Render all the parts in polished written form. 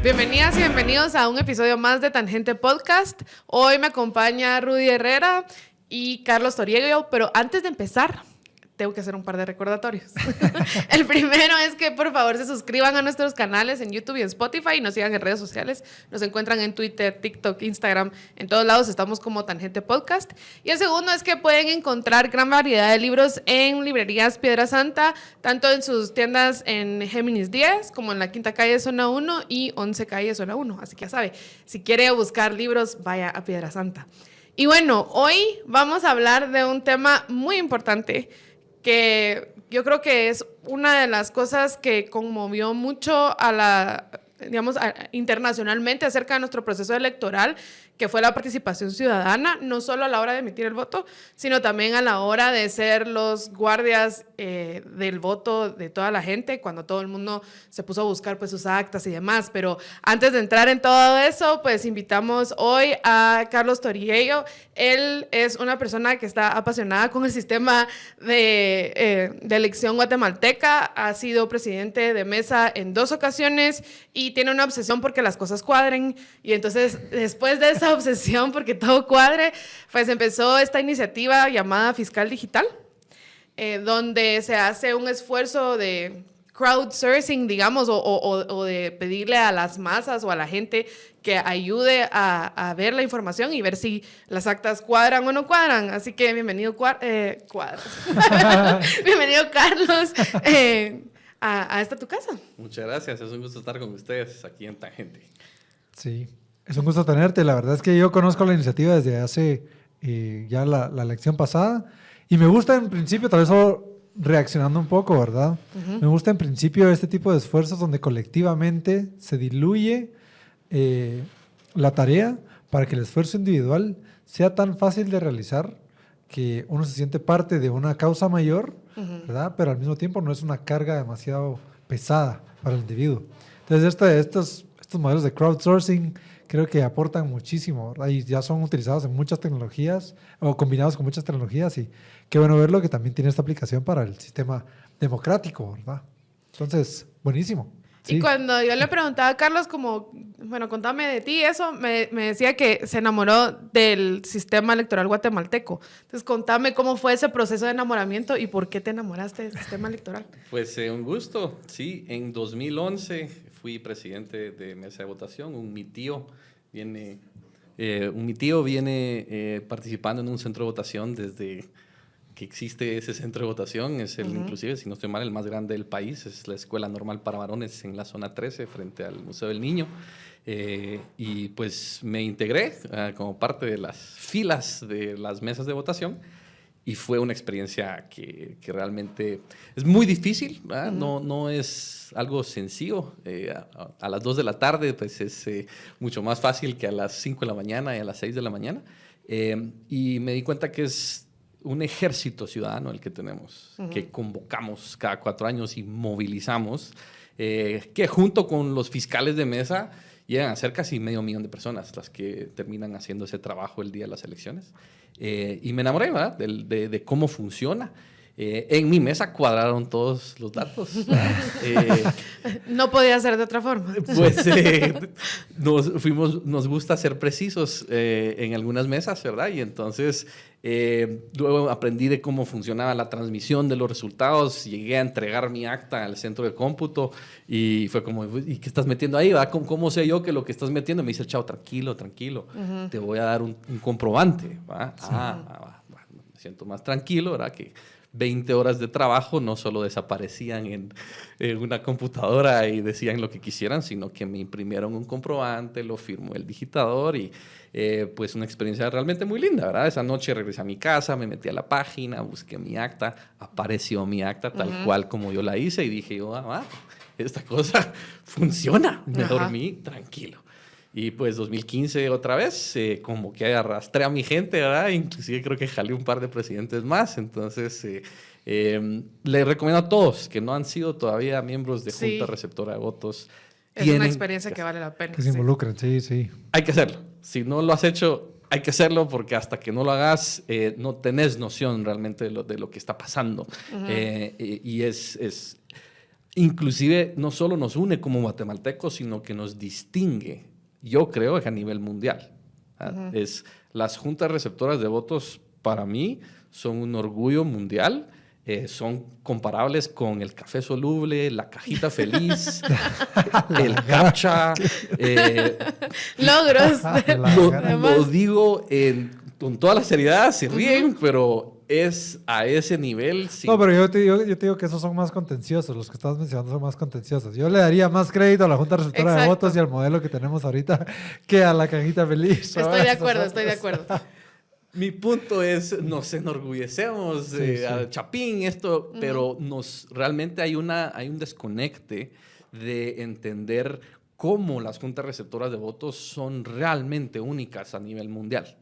Bienvenidas y bienvenidos a un episodio más de Tangente Podcast. Hoy me acompaña Rudy Herrera y Carlos Toriego, pero antes de empezar, tengo que hacer un par de recordatorios. El primero es que por favor se suscriban a nuestros canales en YouTube y en Spotify y nos sigan en redes sociales. Nos encuentran en Twitter, TikTok, Instagram, en todos lados estamos como Tangente Podcast. Y el segundo es que pueden encontrar gran variedad de libros en librerías Piedra Santa, tanto en sus tiendas en Géminis 10 como en la Quinta Calle Zona 1 y 11 Calle Zona 1. Así que ya sabe, si quiere buscar libros, vaya a Piedra Santa. Y bueno, hoy vamos a hablar de un tema muy importante que yo creo que es una de las cosas que conmovió mucho internacionalmente acerca de nuestro proceso electoral, que fue la participación ciudadana, no solo a la hora de emitir el voto, sino también a la hora de ser los guardias del voto de toda la gente, cuando todo el mundo se puso a buscar pues, sus actas y demás. Pero antes de entrar en todo eso, pues invitamos hoy a Carlos Toriego. Él es una persona que está apasionada con el sistema de elección guatemalteca, ha sido presidente de mesa en 2 ocasiones y tiene una obsesión porque las cosas cuadren. Y entonces, después de esa obsesión porque todo cuadre, pues empezó esta iniciativa llamada Fiscal Digital, donde se hace un esfuerzo de crowdsourcing, digamos, o de pedirle a las masas o a la gente que ayude a ver la información y ver si las actas cuadran o no cuadran. Así que bienvenido, bienvenido, Carlos, a esta tu casa. Muchas gracias, es un gusto estar con ustedes aquí en Tangente. Sí, es un gusto tenerte. La verdad es que yo conozco la iniciativa desde hace ya la elección pasada y me gusta en principio, tal vez solo reaccionando un poco, ¿verdad? Me gusta en principio este tipo de esfuerzos donde colectivamente se diluye la tarea para que el esfuerzo individual sea tan fácil de realizar que uno se siente parte de una causa mayor, ¿verdad? Pero al mismo tiempo no es una carga demasiado pesada para el individuo. Entonces estos modelos de crowdsourcing creo que aportan muchísimo, ¿verdad? Y ya son utilizados en muchas tecnologías o combinados con muchas tecnologías y qué bueno verlo que también tiene esta aplicación para el sistema democrático, ¿verdad? Entonces, buenísimo. Sí. Y cuando yo le preguntaba a Carlos como, bueno, contame de ti, eso, me decía que se enamoró del sistema electoral guatemalteco. Entonces, contame cómo fue ese proceso de enamoramiento y por qué te enamoraste del sistema electoral. Pues un gusto, sí. En 2011 fui presidente de mesa de votación. Mi tío viene participando en un centro de votación desde que existe ese centro de votación. Es inclusive, si no estoy mal, el más grande del país. Es la Escuela Normal para Varones en la zona 13, frente al Museo del Niño. Y pues me integré como parte de las filas de las mesas de votación. Y fue una experiencia que realmente es muy difícil, ¿verdad? No es algo sencillo. A las 2 de la tarde pues es mucho más fácil que a las 5 de la mañana y a las 6 de la mañana. Y me di cuenta que es un ejército ciudadano el que tenemos, que convocamos cada 4 años y movilizamos, que junto con los fiscales de mesa llegan a ser casi 500,000 de personas las que terminan haciendo ese trabajo el día de las elecciones. Y me enamoré, ¿verdad? de cómo funciona. En mi mesa cuadraron todos los datos. No podía ser de otra forma. Pues nos gusta ser precisos en algunas mesas, ¿verdad? Y entonces luego aprendí de cómo funcionaba la transmisión de los resultados. Llegué a entregar mi acta al centro de cómputo y fue como, ¿y qué estás metiendo ahí? ¿Va? ¿Cómo sé yo que lo que estás metiendo? Me dice el chavo, tranquilo, te voy a dar un comprobante. ¿Va? Sí. Me siento más tranquilo, ¿verdad? Que 20 horas de trabajo no solo desaparecían en una computadora y decían lo que quisieran, sino que me imprimieron un comprobante, lo firmó el digitador y pues una experiencia realmente muy linda, ¿verdad? Esa noche regresé a mi casa, me metí a la página, busqué mi acta, apareció mi acta tal cual como yo la hice y dije yo, esta cosa funciona. Me dormí tranquilo. Y pues 2015 otra vez, como que arrastré a mi gente, ¿verdad? Inclusive creo que jalé un par de presidentes más. Entonces, les recomiendo a todos que no han sido todavía miembros de Junta Receptora de Votos. Es una experiencia que vale la pena. Que se involucren, sí. Hay que hacerlo. Si no lo has hecho, hay que hacerlo porque hasta que no lo hagas, no tenés noción realmente de lo que está pasando. Y inclusive, no solo nos une como guatemaltecos, sino que nos distingue, yo creo, a nivel mundial. Las juntas receptoras de votos, para mí, son un orgullo mundial. Son comparables con el café soluble, la cajita feliz, el captcha. Logros. Lo digo con toda la seriedad, se ríen, pero es a ese nivel. Sí. No, pero yo te digo que esos son más contenciosos, los que estás mencionando son más contenciosos. Yo le daría más crédito a la Junta Receptora de Votos y al modelo que tenemos ahorita que a la cajita feliz. Estoy de acuerdo. Mi punto es, nos enorgullecemos a Chapín, pero realmente hay un desconecte de entender cómo las juntas receptoras de votos son realmente únicas a nivel mundial.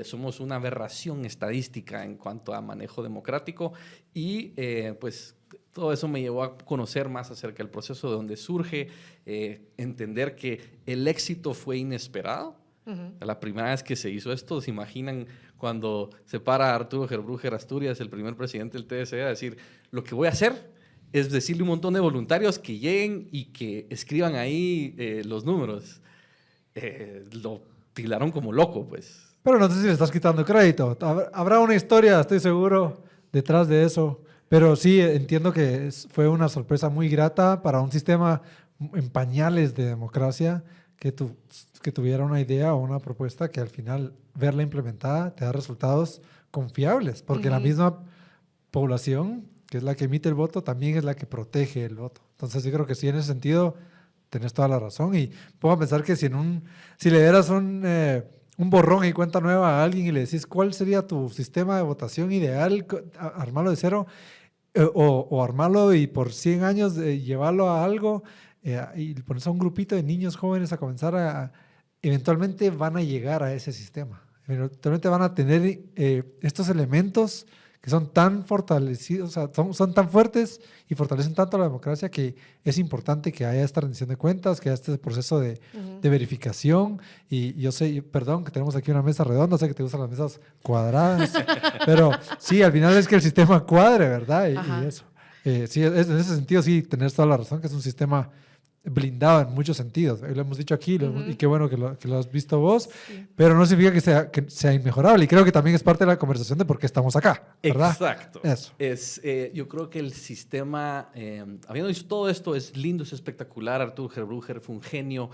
Somos una aberración estadística en cuanto a manejo democrático y pues todo eso me llevó a conocer más acerca del proceso de donde surge, entender que el éxito fue inesperado. La primera vez que se hizo esto, ¿se imaginan cuando se para Arturo Gerbruger Asturias, el primer presidente del TSE, a decir, lo que voy a hacer es decirle a un montón de voluntarios que lleguen y que escriban ahí los números? Lo tildaron como loco, pues. Pero no sé si le estás quitando crédito. Habrá una historia, estoy seguro, detrás de eso. Pero sí, entiendo que fue una sorpresa muy grata para un sistema en pañales de democracia que tuviera una idea o una propuesta que al final verla implementada te da resultados confiables, porque la misma población, que es la que emite el voto, también es la que protege el voto. Entonces yo creo que sí, en ese sentido, tenés toda la razón. Y puedo pensar que si le dieras un borrón y cuenta nueva a alguien y le decís cuál sería tu sistema de votación ideal, armarlo de cero, o armarlo y por 100 años llevarlo a algo, y pones a un grupito de niños jóvenes a comenzar eventualmente van a llegar a ese sistema. Eventualmente van a tener estos elementos que son tan fortalecidos, o sea, son tan fuertes y fortalecen tanto la democracia que es importante que haya esta rendición de cuentas, que haya este proceso de verificación. Y yo sé, perdón, que tenemos aquí una mesa redonda, sé que te gustan las mesas cuadradas, pero sí, al final es que el sistema cuadre, ¿verdad? Y eso. Sí, en ese sentido sí, tenés toda la razón, que es un sistema blindado en muchos sentidos. Lo hemos dicho aquí y qué bueno que lo has visto vos, pero no significa que sea inmejorable, y creo que también es parte de la conversación de por qué estamos acá, ¿verdad? Exacto. Eso. Yo creo que el sistema, habiendo dicho todo esto, es lindo, es espectacular. Arturo Gerbruger fue un genio.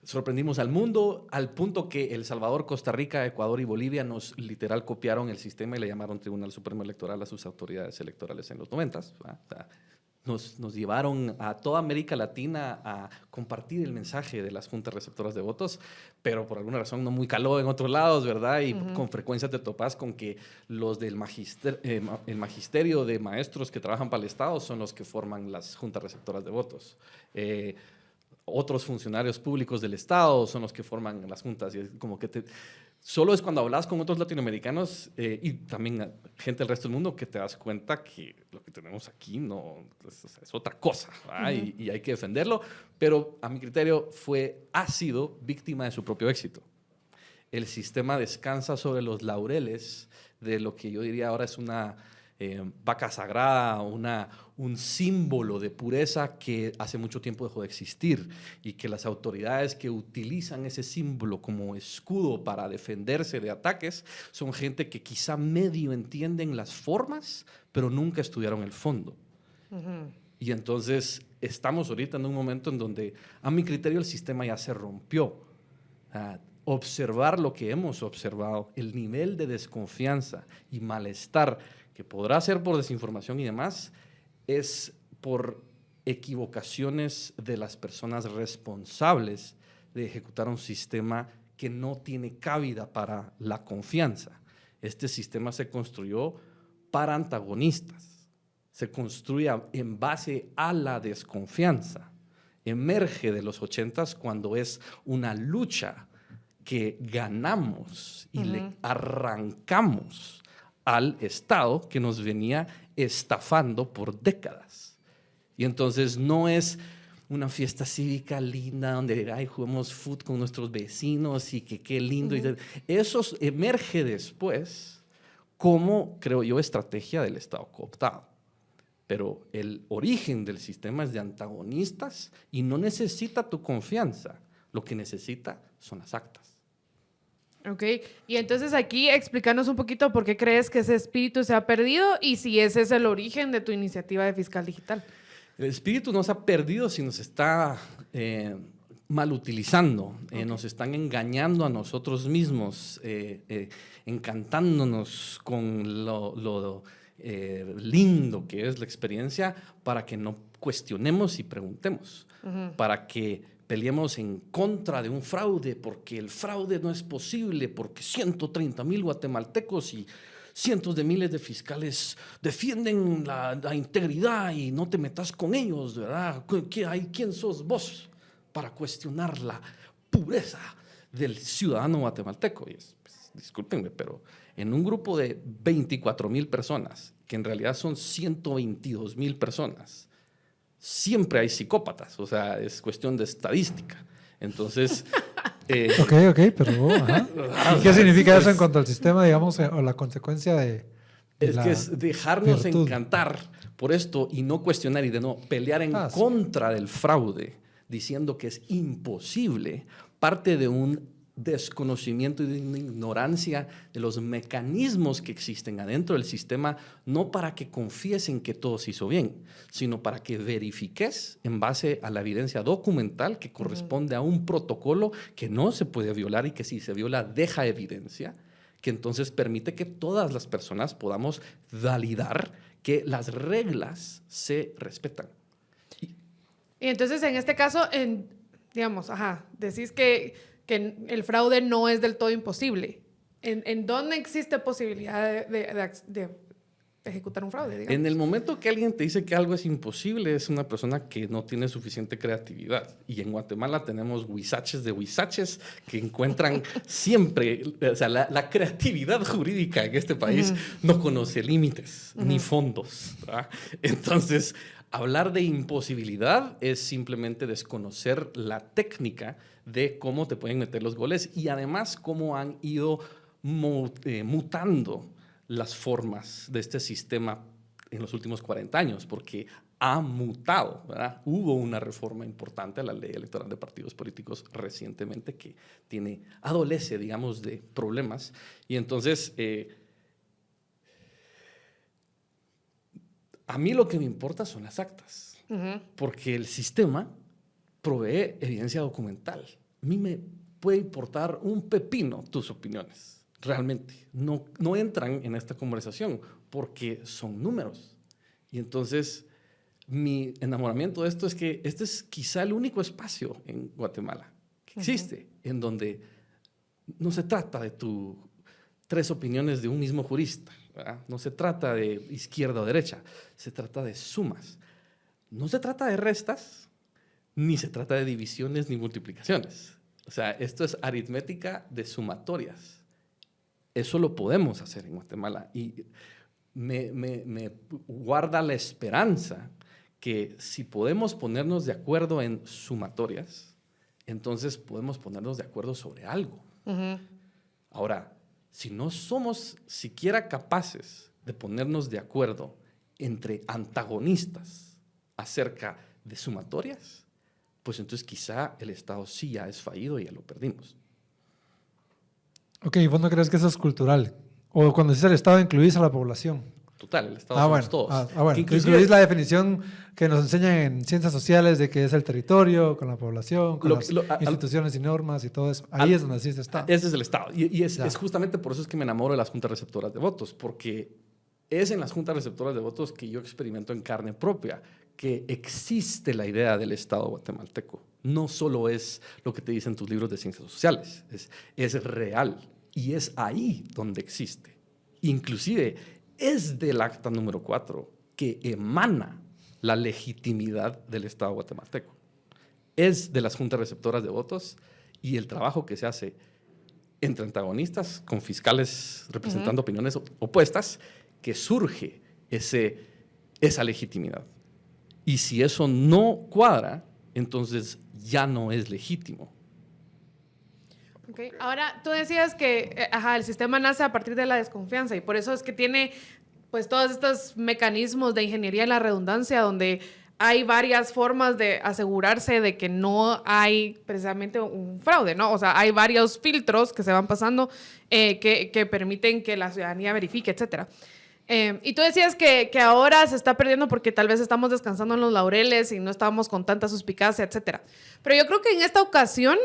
Sorprendimos al mundo al punto que El Salvador, Costa Rica, Ecuador y Bolivia nos literal copiaron el sistema y le llamaron Tribunal Supremo Electoral a sus autoridades electorales en los 90s. Nos llevaron a toda América Latina a compartir el mensaje de las juntas receptoras de votos, pero por alguna razón no muy caló en otros lados, ¿verdad? Y con frecuencia te topas con que los del el magisterio de maestros que trabajan para el Estado son los que forman las juntas receptoras de votos. Otros funcionarios públicos del Estado son los que forman las juntas. Y es como que solo es cuando hablas con otros latinoamericanos y también gente del resto del mundo que te das cuenta que lo que tenemos aquí es otra cosa, y hay que defenderlo. Pero a mi criterio ha sido víctima de su propio éxito. El sistema descansa sobre los laureles de lo que yo diría ahora es una vaca sagrada, un símbolo de pureza que hace mucho tiempo dejó de existir, y que las autoridades que utilizan ese símbolo como escudo para defenderse de ataques son gente que quizá medio entienden las formas, pero nunca estudiaron el fondo. Y entonces estamos ahorita en un momento en donde, a mi criterio, el sistema ya se rompió. Observar lo que hemos observado, el nivel de desconfianza y malestar que podrá ser por desinformación y demás, es por equivocaciones de las personas responsables de ejecutar un sistema que no tiene cabida para la confianza. Este sistema se construyó para antagonistas, se construye en base a la desconfianza. Emerge de los 80s cuando es una lucha que ganamos y le arrancamos al Estado que nos venía estafando por décadas. Y entonces no es una fiesta cívica linda donde juguemos fútbol con nuestros vecinos y que qué lindo. Eso emerge después como, creo yo, estrategia del Estado cooptado. Pero el origen del sistema es de antagonistas y no necesita tu confianza. Lo que necesita son las actas. Ok, y entonces aquí explícanos un poquito por qué crees que ese espíritu se ha perdido y si ese es el origen de tu iniciativa de Fiscal Digital. El espíritu no se ha perdido, sino se está mal utilizando. Okay. Nos están engañando a nosotros mismos, encantándonos con lo lindo que es la experiencia para que no cuestionemos y preguntemos, para que peleemos en contra de un fraude, porque el fraude no es posible, porque 130,000 guatemaltecos y cientos de miles de fiscales defienden la integridad y no te metas con ellos, ¿verdad? ¿Quién sos vos para cuestionar la pureza del ciudadano guatemalteco? Y pues, discúlpenme, pero en un grupo de 24,000 personas, que en realidad son 122,000 personas, siempre hay psicópatas, o sea, es cuestión de estadística. Entonces... Ok, pero... Ajá. ¿Y qué significa eso en cuanto al sistema, digamos, o la consecuencia de es la que es dejarnos virtud? encantar por esto y no cuestionar y de no pelear en contra del fraude, diciendo que es imposible, parte de un desconocimiento y de una ignorancia de los mecanismos que existen adentro del sistema, no para que confíes en que todo se hizo bien, sino para que verifiques en base a la evidencia documental que corresponde a un protocolo que no se puede violar y que si se viola deja evidencia, que entonces permite que todas las personas podamos validar que las reglas se respetan. Y entonces en este caso, digamos, decís que el fraude no es del todo imposible. ¿En dónde existe posibilidad de ejecutar un fraude, digamos? En el momento que alguien te dice que algo es imposible, es una persona que no tiene suficiente creatividad. Y en Guatemala tenemos huizaches de huizaches que encuentran siempre, o sea, la creatividad jurídica en este país no conoce límites ni fondos, ¿verdad? Entonces, hablar de imposibilidad es simplemente desconocer la técnica de cómo te pueden meter los goles y además cómo han ido mutando las formas de este sistema en los últimos 40 años, porque ha mutado, ¿verdad? Hubo una reforma importante a la ley electoral de partidos políticos recientemente que adolece, digamos, de problemas. Y entonces, a mí lo que me importa son las actas, porque el sistema provee evidencia documental. A mí me puede importar un pepino tus opiniones. Realmente no entran en esta conversación porque son números. Y entonces mi enamoramiento de esto es que este es quizá el único espacio en Guatemala que existe en donde no se trata de tus 3 opiniones de un mismo jurista, ¿verdad? No se trata de izquierda o derecha, se trata de sumas. No se trata de restas, ni se trata de divisiones ni multiplicaciones. O sea, esto es aritmética de sumatorias. Eso lo podemos hacer en Guatemala y me guarda la esperanza que si podemos ponernos de acuerdo en sumatorias, entonces podemos ponernos de acuerdo sobre algo. Ahora, si no somos siquiera capaces de ponernos de acuerdo entre antagonistas acerca de sumatorias, pues entonces quizá el Estado sí ya es fallido y ya lo perdimos. Ok, ¿vos no crees que eso es cultural? O cuando dices el Estado, incluís a la población. Total, el Estado somos todos. Bueno, incluís la definición que nos enseñan en ciencias sociales de que es el territorio, con la población, con las instituciones y normas y todo eso. Ahí es donde sí se está. Ese es el Estado. Y es justamente por eso es que me enamoro de las juntas receptoras de votos, porque es en las juntas receptoras de votos que yo experimento en carne propia que existe la idea del Estado guatemalteco. No solo es lo que te dicen tus libros de ciencias sociales, es real y es ahí donde existe. Inclusive es del acta número 4 que emana la legitimidad del Estado guatemalteco. Es de las juntas receptoras de votos y el trabajo que se hace entre antagonistas con fiscales representando opiniones opuestas que surge esa legitimidad. Y si eso no cuadra, entonces ya no es legítimo. Okay. Ahora, tú decías que el sistema nace a partir de la desconfianza y por eso es que tiene pues todos estos mecanismos de ingeniería en la redundancia donde hay varias formas de asegurarse de que no hay precisamente un fraude, ¿no? O sea, hay varios filtros que se van pasando que permiten que la ciudadanía verifique, etcétera. Y tú decías que ahora se está perdiendo porque tal vez estamos descansando en los laureles y no estábamos con tanta suspicacia, etcétera. Pero yo creo que en esta ocasión,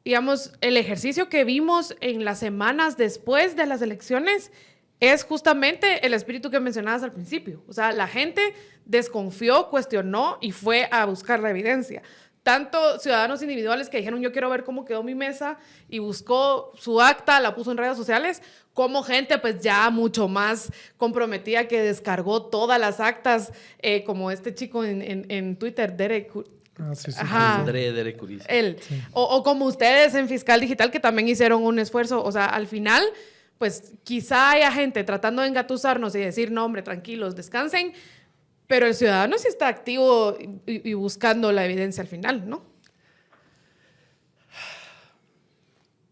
digamos, el ejercicio que vimos en las semanas después de las elecciones es justamente el espíritu que mencionabas al principio. O sea, la gente desconfió, cuestionó y fue a buscar la evidencia. Tanto ciudadanos individuales que dijeron yo quiero ver cómo quedó mi mesa y buscó su acta, la puso en redes sociales, como gente pues ya mucho más comprometida que descargó todas las actas, como este chico en Twitter, Derek. Sí. Ajá. Derek Uriz. Él. Sí. O como ustedes en Fiscal Digital que también hicieron un esfuerzo. O sea, al final, pues quizá haya gente tratando de engatusarnos y decir, no, hombre, tranquilos, descansen. Pero el ciudadano sí está activo y buscando la evidencia al final, ¿no?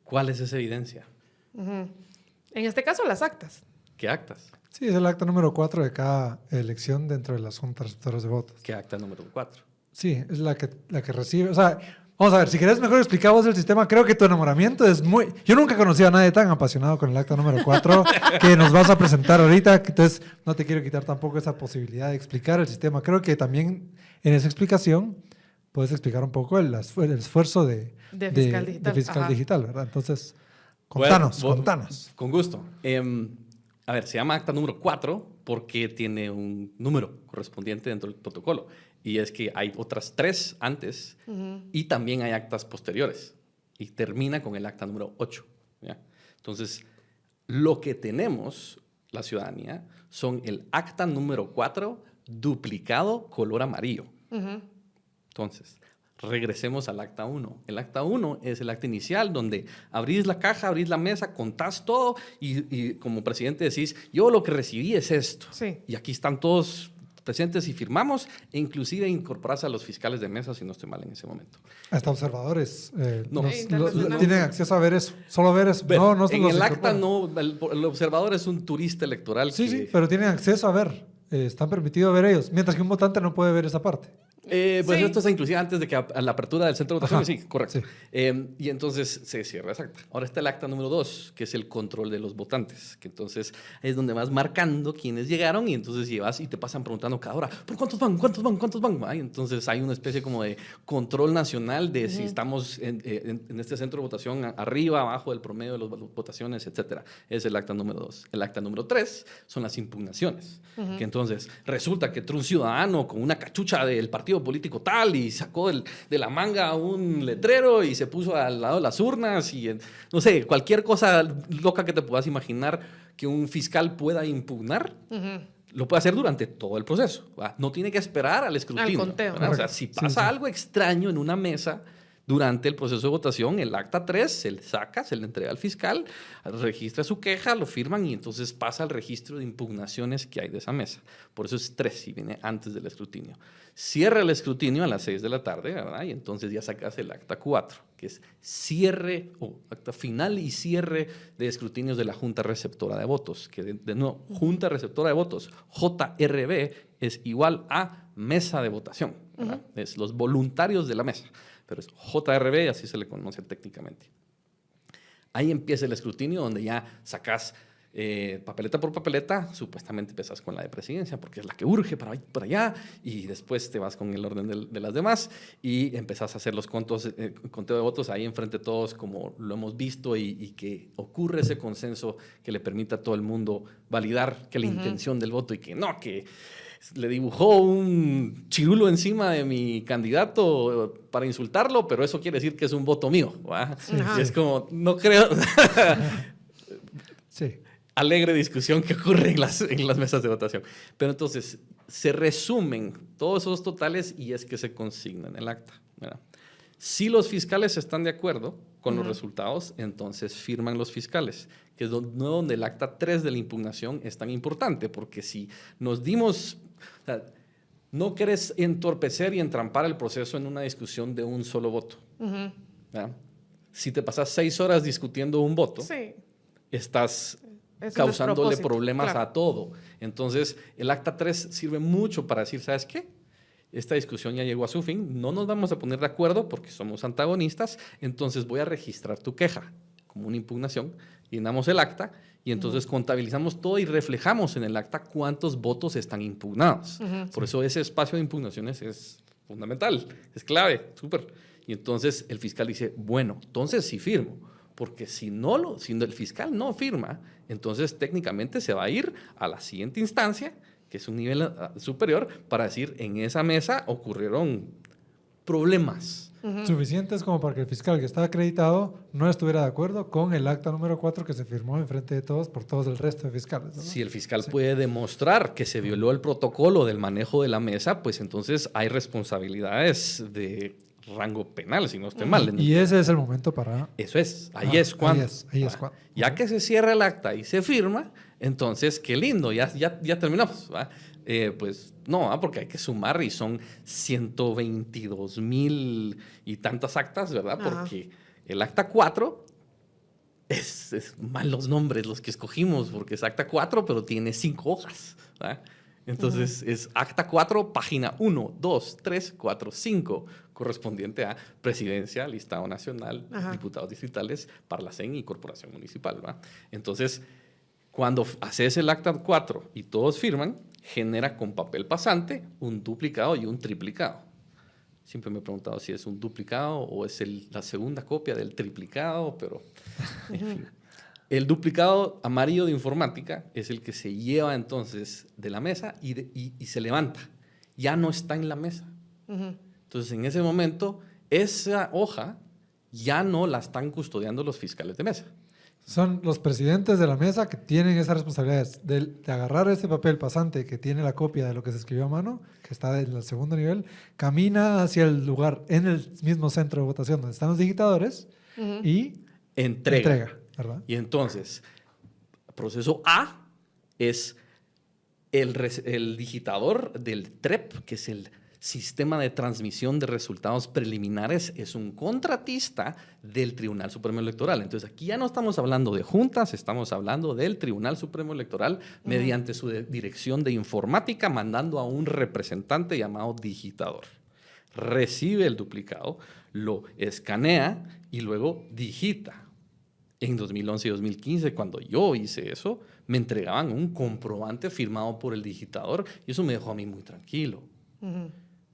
¿Cuál es esa evidencia? En este caso, las actas. ¿Qué actas? Sí, es el acta número 4 de cada elección dentro de las juntas receptoras de votos. ¿Qué acta número 4? Sí, es la que recibe. O sea, vamos a ver, si querés mejor explicar vos el sistema, creo que tu enamoramiento es muy... Yo nunca he conocido a nadie tan apasionado con el acta número 4 que nos vas a presentar ahorita, entonces no te quiero quitar tampoco esa posibilidad de explicar el sistema. Creo que también en esa explicación puedes explicar un poco el esfuerzo de Fiscal Digital, ¿verdad? Entonces, contanos. Con gusto. A ver, se llama acta número 4 porque tiene un número correspondiente dentro del protocolo. Y es que hay otras 3 antes y también hay actas posteriores. Y termina con el acta número 8. ¿Ya? Entonces, lo que tenemos, la ciudadanía, son el acta número 4 duplicado color amarillo. Entonces, regresemos al acta 1. El acta 1 es el acta inicial donde abrís la caja, abrís la mesa, contás todo y como presidente decís, yo lo que recibí es esto. Sí. Y aquí están todos presentes y firmamos e inclusive incorporás a los fiscales de mesa si no estoy mal en ese momento. Hasta observadores tienen acceso a ver eso, solo ver eso. No en el acta no, el observador es un turista electoral. Sí, pero tienen acceso a ver, están permitidos ver ellos, mientras que un votante no puede ver esa parte. Pues esto está inclusive antes de que a la apertura del centro de votación. Sí, correcto. Sí. Y entonces se cierra esa acta. Ahora está el acta número 2, que es el control de los votantes, que entonces es donde vas marcando quiénes llegaron y entonces llevas y te pasan preguntando cada hora, ¿por cuántos van? ¿Cuántos van? ¿Cuántos van? Y entonces hay una especie como de control nacional de si estamos en este centro de votación arriba, abajo del promedio de las votaciones, etcétera. Es el acta número 2. El acta número 3 son las impugnaciones, que entonces resulta que un ciudadano con una cachucha del partido político tal y sacó de la manga un letrero y se puso al lado de las urnas y no sé, cualquier cosa loca que te puedas imaginar que un fiscal pueda impugnar, lo puede hacer durante todo el proceso. ¿Va? No tiene que esperar al escrutinio. Al conteo. O sea, si pasa algo extraño en una mesa durante el proceso de votación, el acta 3 se le saca, se le entrega al fiscal, registra su queja, lo firman y entonces pasa al registro de impugnaciones que hay de esa mesa. Por eso es 3 y viene antes del escrutinio. Cierra el escrutinio a las 6 de la tarde, ¿verdad? Y entonces ya sacas el acta 4, que es cierre o acta final y cierre de escrutinios de la Junta Receptora de Votos, que de nuevo, Junta Receptora de Votos, JRB, es igual a mesa de votación, ¿verdad? Es los voluntarios de la mesa. Pero es JRB, así se le conoce técnicamente. Ahí empieza el escrutinio donde ya sacas papeleta por papeleta, supuestamente empezás con la de presidencia porque es la que urge para allá y después te vas con el orden de las demás y empezás a hacer los conteo de votos ahí enfrente de todos como lo hemos visto y que ocurre ese consenso que le permita a todo el mundo validar que la intención del voto y que no, que le dibujó un chirulo encima de mi candidato para insultarlo, pero eso quiere decir que es un voto mío. Y es como, no creo... Sí. Alegre discusión que ocurre en las mesas de votación. Pero entonces, se resumen todos esos totales y es que se consignan en el acta, ¿verdad? Si los fiscales están de acuerdo con los resultados, entonces firman los fiscales, que es donde el acta 3 de la impugnación es tan importante, porque si nos dimos... O sea, no querés entorpecer y entrampar el proceso en una discusión de un solo voto. ¿Ya? Si te pasas 6 horas discutiendo un voto, Sí. estás Es un causándole despropósito, problemas claro. a todo. Entonces, el acta 3 sirve mucho para decir, ¿sabes qué? Esta discusión ya llegó a su fin, no nos vamos a poner de acuerdo porque somos antagonistas, entonces voy a registrar tu queja como una impugnación, llenamos el acta y entonces contabilizamos todo y reflejamos en el acta cuántos votos están impugnados. Por eso ese espacio de impugnaciones es fundamental, es clave, súper. Y entonces el fiscal dice, bueno, entonces sí firmo, porque si el fiscal no firma, entonces técnicamente se va a ir a la siguiente instancia, que es un nivel superior, para decir, en esa mesa ocurrieron problemas. Suficientes como para que el fiscal que estaba acreditado no estuviera de acuerdo con el acta número 4 que se firmó en frente de todos por todos el resto de fiscales, ¿verdad? Si el fiscal puede demostrar que se violó el protocolo del manejo de la mesa, pues entonces hay responsabilidades de rango penal, si no estoy mal. Y ese es el momento para... Eso es, ahí es cuando. Ahí es cuando. Ya que se cierra el acta y se firma, entonces qué lindo, ya terminamos. ¿Va? Pues no, porque hay que sumar y son 122,000 y tantas actas, ¿verdad? Porque el acta 4 es mal los nombres los que escogimos, porque es acta 4, pero tiene 5 hojas. ¿Va? Entonces es acta 4, página 1, 2, 3, 4, 5, correspondiente a Presidencia, Listado Nacional, Diputados Distritales, Parlacén y Corporación Municipal. ¿Va? Entonces, cuando haces el acta 4 y todos firman, genera con papel pasante un duplicado y un triplicado. Siempre me he preguntado si es un duplicado o es la segunda copia del triplicado, pero en fin. El duplicado amarillo de informática es el que se lleva entonces de la mesa y se levanta. Ya no está en la mesa. Entonces, en ese momento, esa hoja ya no la están custodiando los fiscales de mesa. Son los presidentes de la mesa que tienen esas responsabilidades de agarrar ese papel pasante que tiene la copia de lo que se escribió a mano, que está en el segundo nivel, camina hacia el lugar en el mismo centro de votación donde están los digitadores y entrega, ¿verdad? Y entonces, proceso A es el digitador del TREP, que es el Sistema de Transmisión de Resultados Preliminares, es un contratista del Tribunal Supremo Electoral. Entonces, aquí ya no estamos hablando de juntas, estamos hablando del Tribunal Supremo Electoral mediante su dirección de informática, mandando a un representante llamado digitador. Recibe el duplicado, lo escanea y luego digita. En 2011 y 2015, cuando yo hice eso, me entregaban un comprobante firmado por el digitador y eso me dejó a mí muy tranquilo.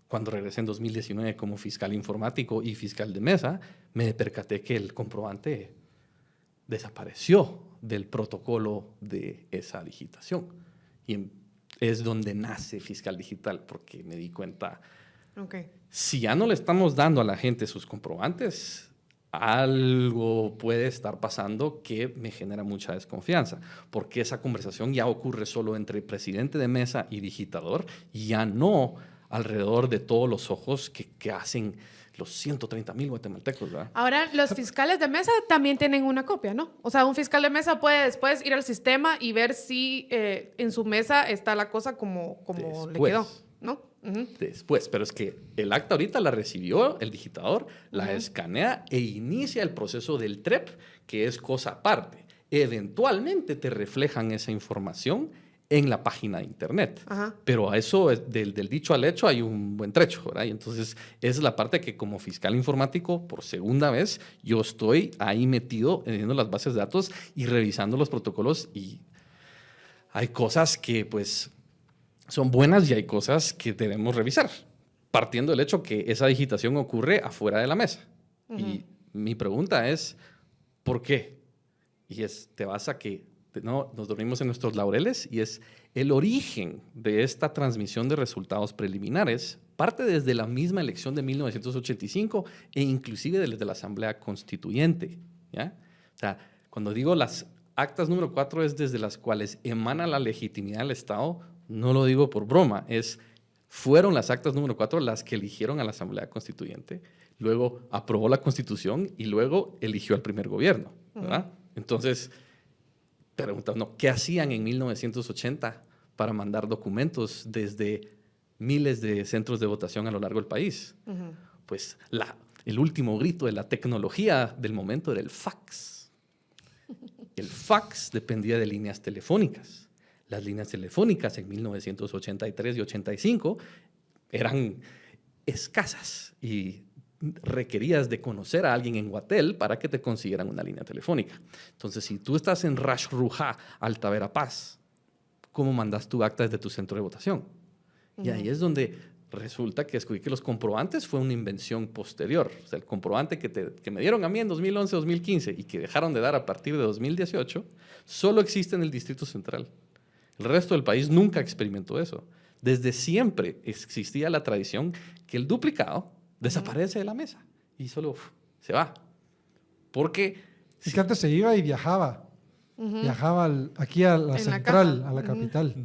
Cuando regresé en 2019 como fiscal informático y fiscal de mesa, me percaté que el comprobante desapareció del protocolo de esa digitación. Y es donde nace Fiscal Digital, porque me di cuenta, si ya no le estamos dando a la gente sus comprobantes, algo puede estar pasando que me genera mucha desconfianza, porque esa conversación ya ocurre solo entre presidente de mesa y digitador, y ya no alrededor de todos los ojos que hacen los 130,000 guatemaltecos, ¿verdad? Ahora, los fiscales de mesa también tienen una copia, ¿no? O sea, un fiscal de mesa puede después ir al sistema y ver si en su mesa está la cosa como le quedó, ¿no? Después, pero es que el acta ahorita la recibió el digitador, la escanea e inicia el proceso del TREP, que es cosa aparte. Eventualmente te reflejan esa información en la página de internet. Pero a eso, del dicho al hecho, hay un buen trecho, ¿verdad? Y entonces, esa es la parte que como fiscal informático, por segunda vez, yo estoy ahí metido en las bases de datos y revisando los protocolos, y hay cosas que, pues, son buenas y hay cosas que debemos revisar, partiendo del hecho que esa digitación ocurre afuera de la mesa. Y mi pregunta es, ¿por qué? Y te vas a que no nos dormimos en nuestros laureles, y es el origen de esta transmisión de resultados preliminares parte desde la misma elección de 1985 e inclusive desde la Asamblea Constituyente, ¿ya? O sea, cuando digo las actas número 4 es desde las cuales emana la legitimidad del Estado, no lo digo por broma, fueron las actas número 4 las que eligieron a la Asamblea Constituyente, luego aprobó la Constitución y luego eligió al primer gobierno, ¿verdad? Entonces, preguntando, ¿qué hacían en 1980 para mandar documentos desde miles de centros de votación a lo largo del país. Pues el último grito de la tecnología del momento era el fax. El fax dependía de líneas telefónicas. Las líneas telefónicas en 1983 y 85 eran escasas y requerías de conocer a alguien en Guatel para que te consiguieran una línea telefónica. Entonces, si tú estás en Rash Rujá, Alta Verapaz, ¿cómo mandas tu acta desde tu centro de votación? Y ahí es donde resulta que descubrí que los comprobantes fue una invención posterior. O sea, el comprobante que me dieron a mí en 2011, 2015 y que dejaron de dar a partir de 2018, solo existe en el Distrito Central. El resto del país nunca experimentó eso. Desde siempre existía la tradición que el duplicado desaparece de la mesa y solo se va. Porque... Es que antes se iba y viajaba. Viajaba aquí a la central, a la capital.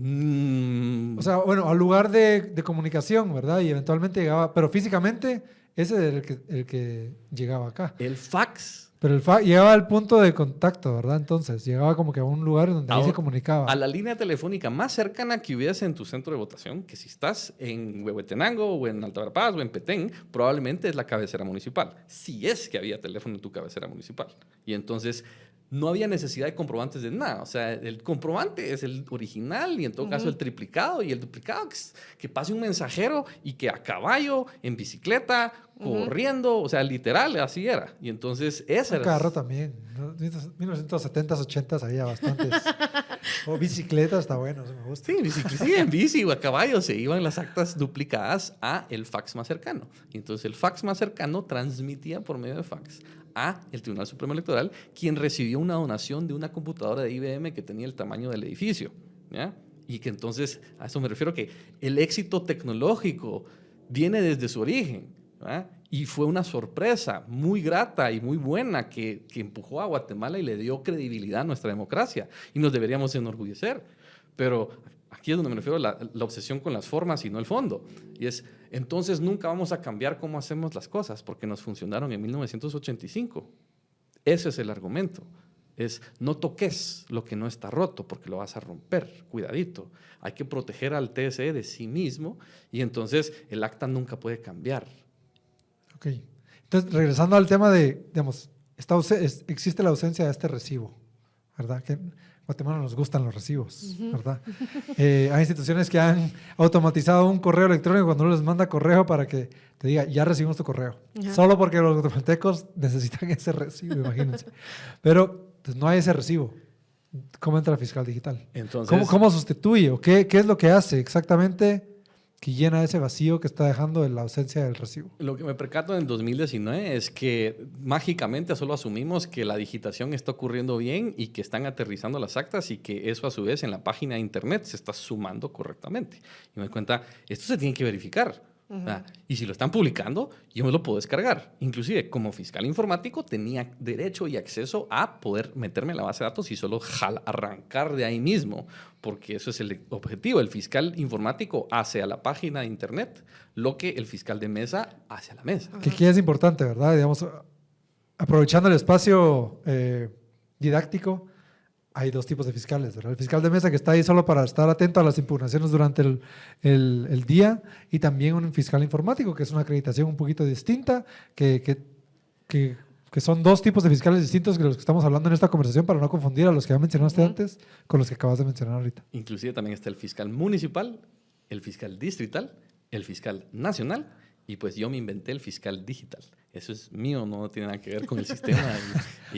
O sea, bueno, al lugar de comunicación, ¿verdad? Y eventualmente llegaba, pero físicamente ese era el que llegaba acá. El fax. Pero el fax llegaba al punto de contacto, ¿verdad? Entonces, llegaba como que a un lugar donde ahí se comunicaba. A la línea telefónica más cercana que hubiese en tu centro de votación, que si estás en Huehuetenango o en Alta Verapaz o en Petén, probablemente es la cabecera municipal. Si es que había teléfono en tu cabecera municipal. Y entonces... no había necesidad de comprobantes de nada. O sea, el comprobante es el original y en todo caso el triplicado. Y el duplicado que pase un mensajero y que a caballo, en bicicleta, corriendo. O sea, literal, así era. Y entonces esa era... carro también. ¿No? 1970s, 80s había bastantes. O bicicleta está bueno, eso me gusta. Sí, en bici o a caballo se iban las actas duplicadas a el fax más cercano. Y entonces el fax más cercano transmitía por medio de fax a el Tribunal Supremo Electoral, quien recibió una donación de una computadora de IBM que tenía el tamaño del edificio, ¿ya? Y que entonces, a eso me refiero, que el éxito tecnológico viene desde su origen, ¿ya? Y fue una sorpresa muy grata y muy buena que empujó a Guatemala y le dio credibilidad a nuestra democracia. Y nos deberíamos enorgullecer. Pero aquí es donde me refiero a la obsesión con las formas y no el fondo. Y es, entonces nunca vamos a cambiar cómo hacemos las cosas porque nos funcionaron en 1985. Ese es el argumento. Es, no toques lo que no está roto porque lo vas a romper. Cuidadito. Hay que proteger al TSE de sí mismo y entonces el acta nunca puede cambiar. Ok. Entonces, regresando al tema de, digamos, existe la ausencia de este recibo, ¿verdad? Que en Guatemala nos gustan los recibos, ¿verdad? Hay instituciones que han automatizado un correo electrónico cuando uno les manda correo para que te diga, ya recibimos tu correo. Solo porque los guatemaltecos necesitan ese recibo, imagínense. Pero pues, no hay ese recibo. ¿Cómo entra el fiscal digital? Entonces, ¿Cómo sustituye? ¿O qué es lo que hace exactamente que llena ese vacío que está dejando en la ausencia del recibo? Lo que me percato en 2019 es que mágicamente solo asumimos que la digitación está ocurriendo bien y que están aterrizando las actas y que eso a su vez en la página de internet se está sumando correctamente. Y me doy cuenta, esto se tiene que verificar. Y si lo están publicando, yo me lo puedo descargar. Inclusive, como fiscal informático, tenía derecho y acceso a poder meterme en la base de datos y solo arrancar de ahí mismo, porque eso es el objetivo. El fiscal informático hace a la página de internet lo que el fiscal de mesa hace a la mesa. Que aquí es importante, ¿verdad? Digamos, aprovechando el espacio didáctico, hay dos tipos de fiscales, ¿verdad? El fiscal de mesa que está ahí solo para estar atento a las impugnaciones durante el día y también un fiscal informático que es una acreditación un poquito distinta, que son dos tipos de fiscales distintos que los que estamos hablando en esta conversación para no confundir a los que ya mencionaste antes con los que acabas de mencionar ahorita. Inclusive también está el fiscal municipal, el fiscal distrital, el fiscal nacional y pues yo me inventé el fiscal digital. Eso es mío, no tiene nada que ver con el sistema.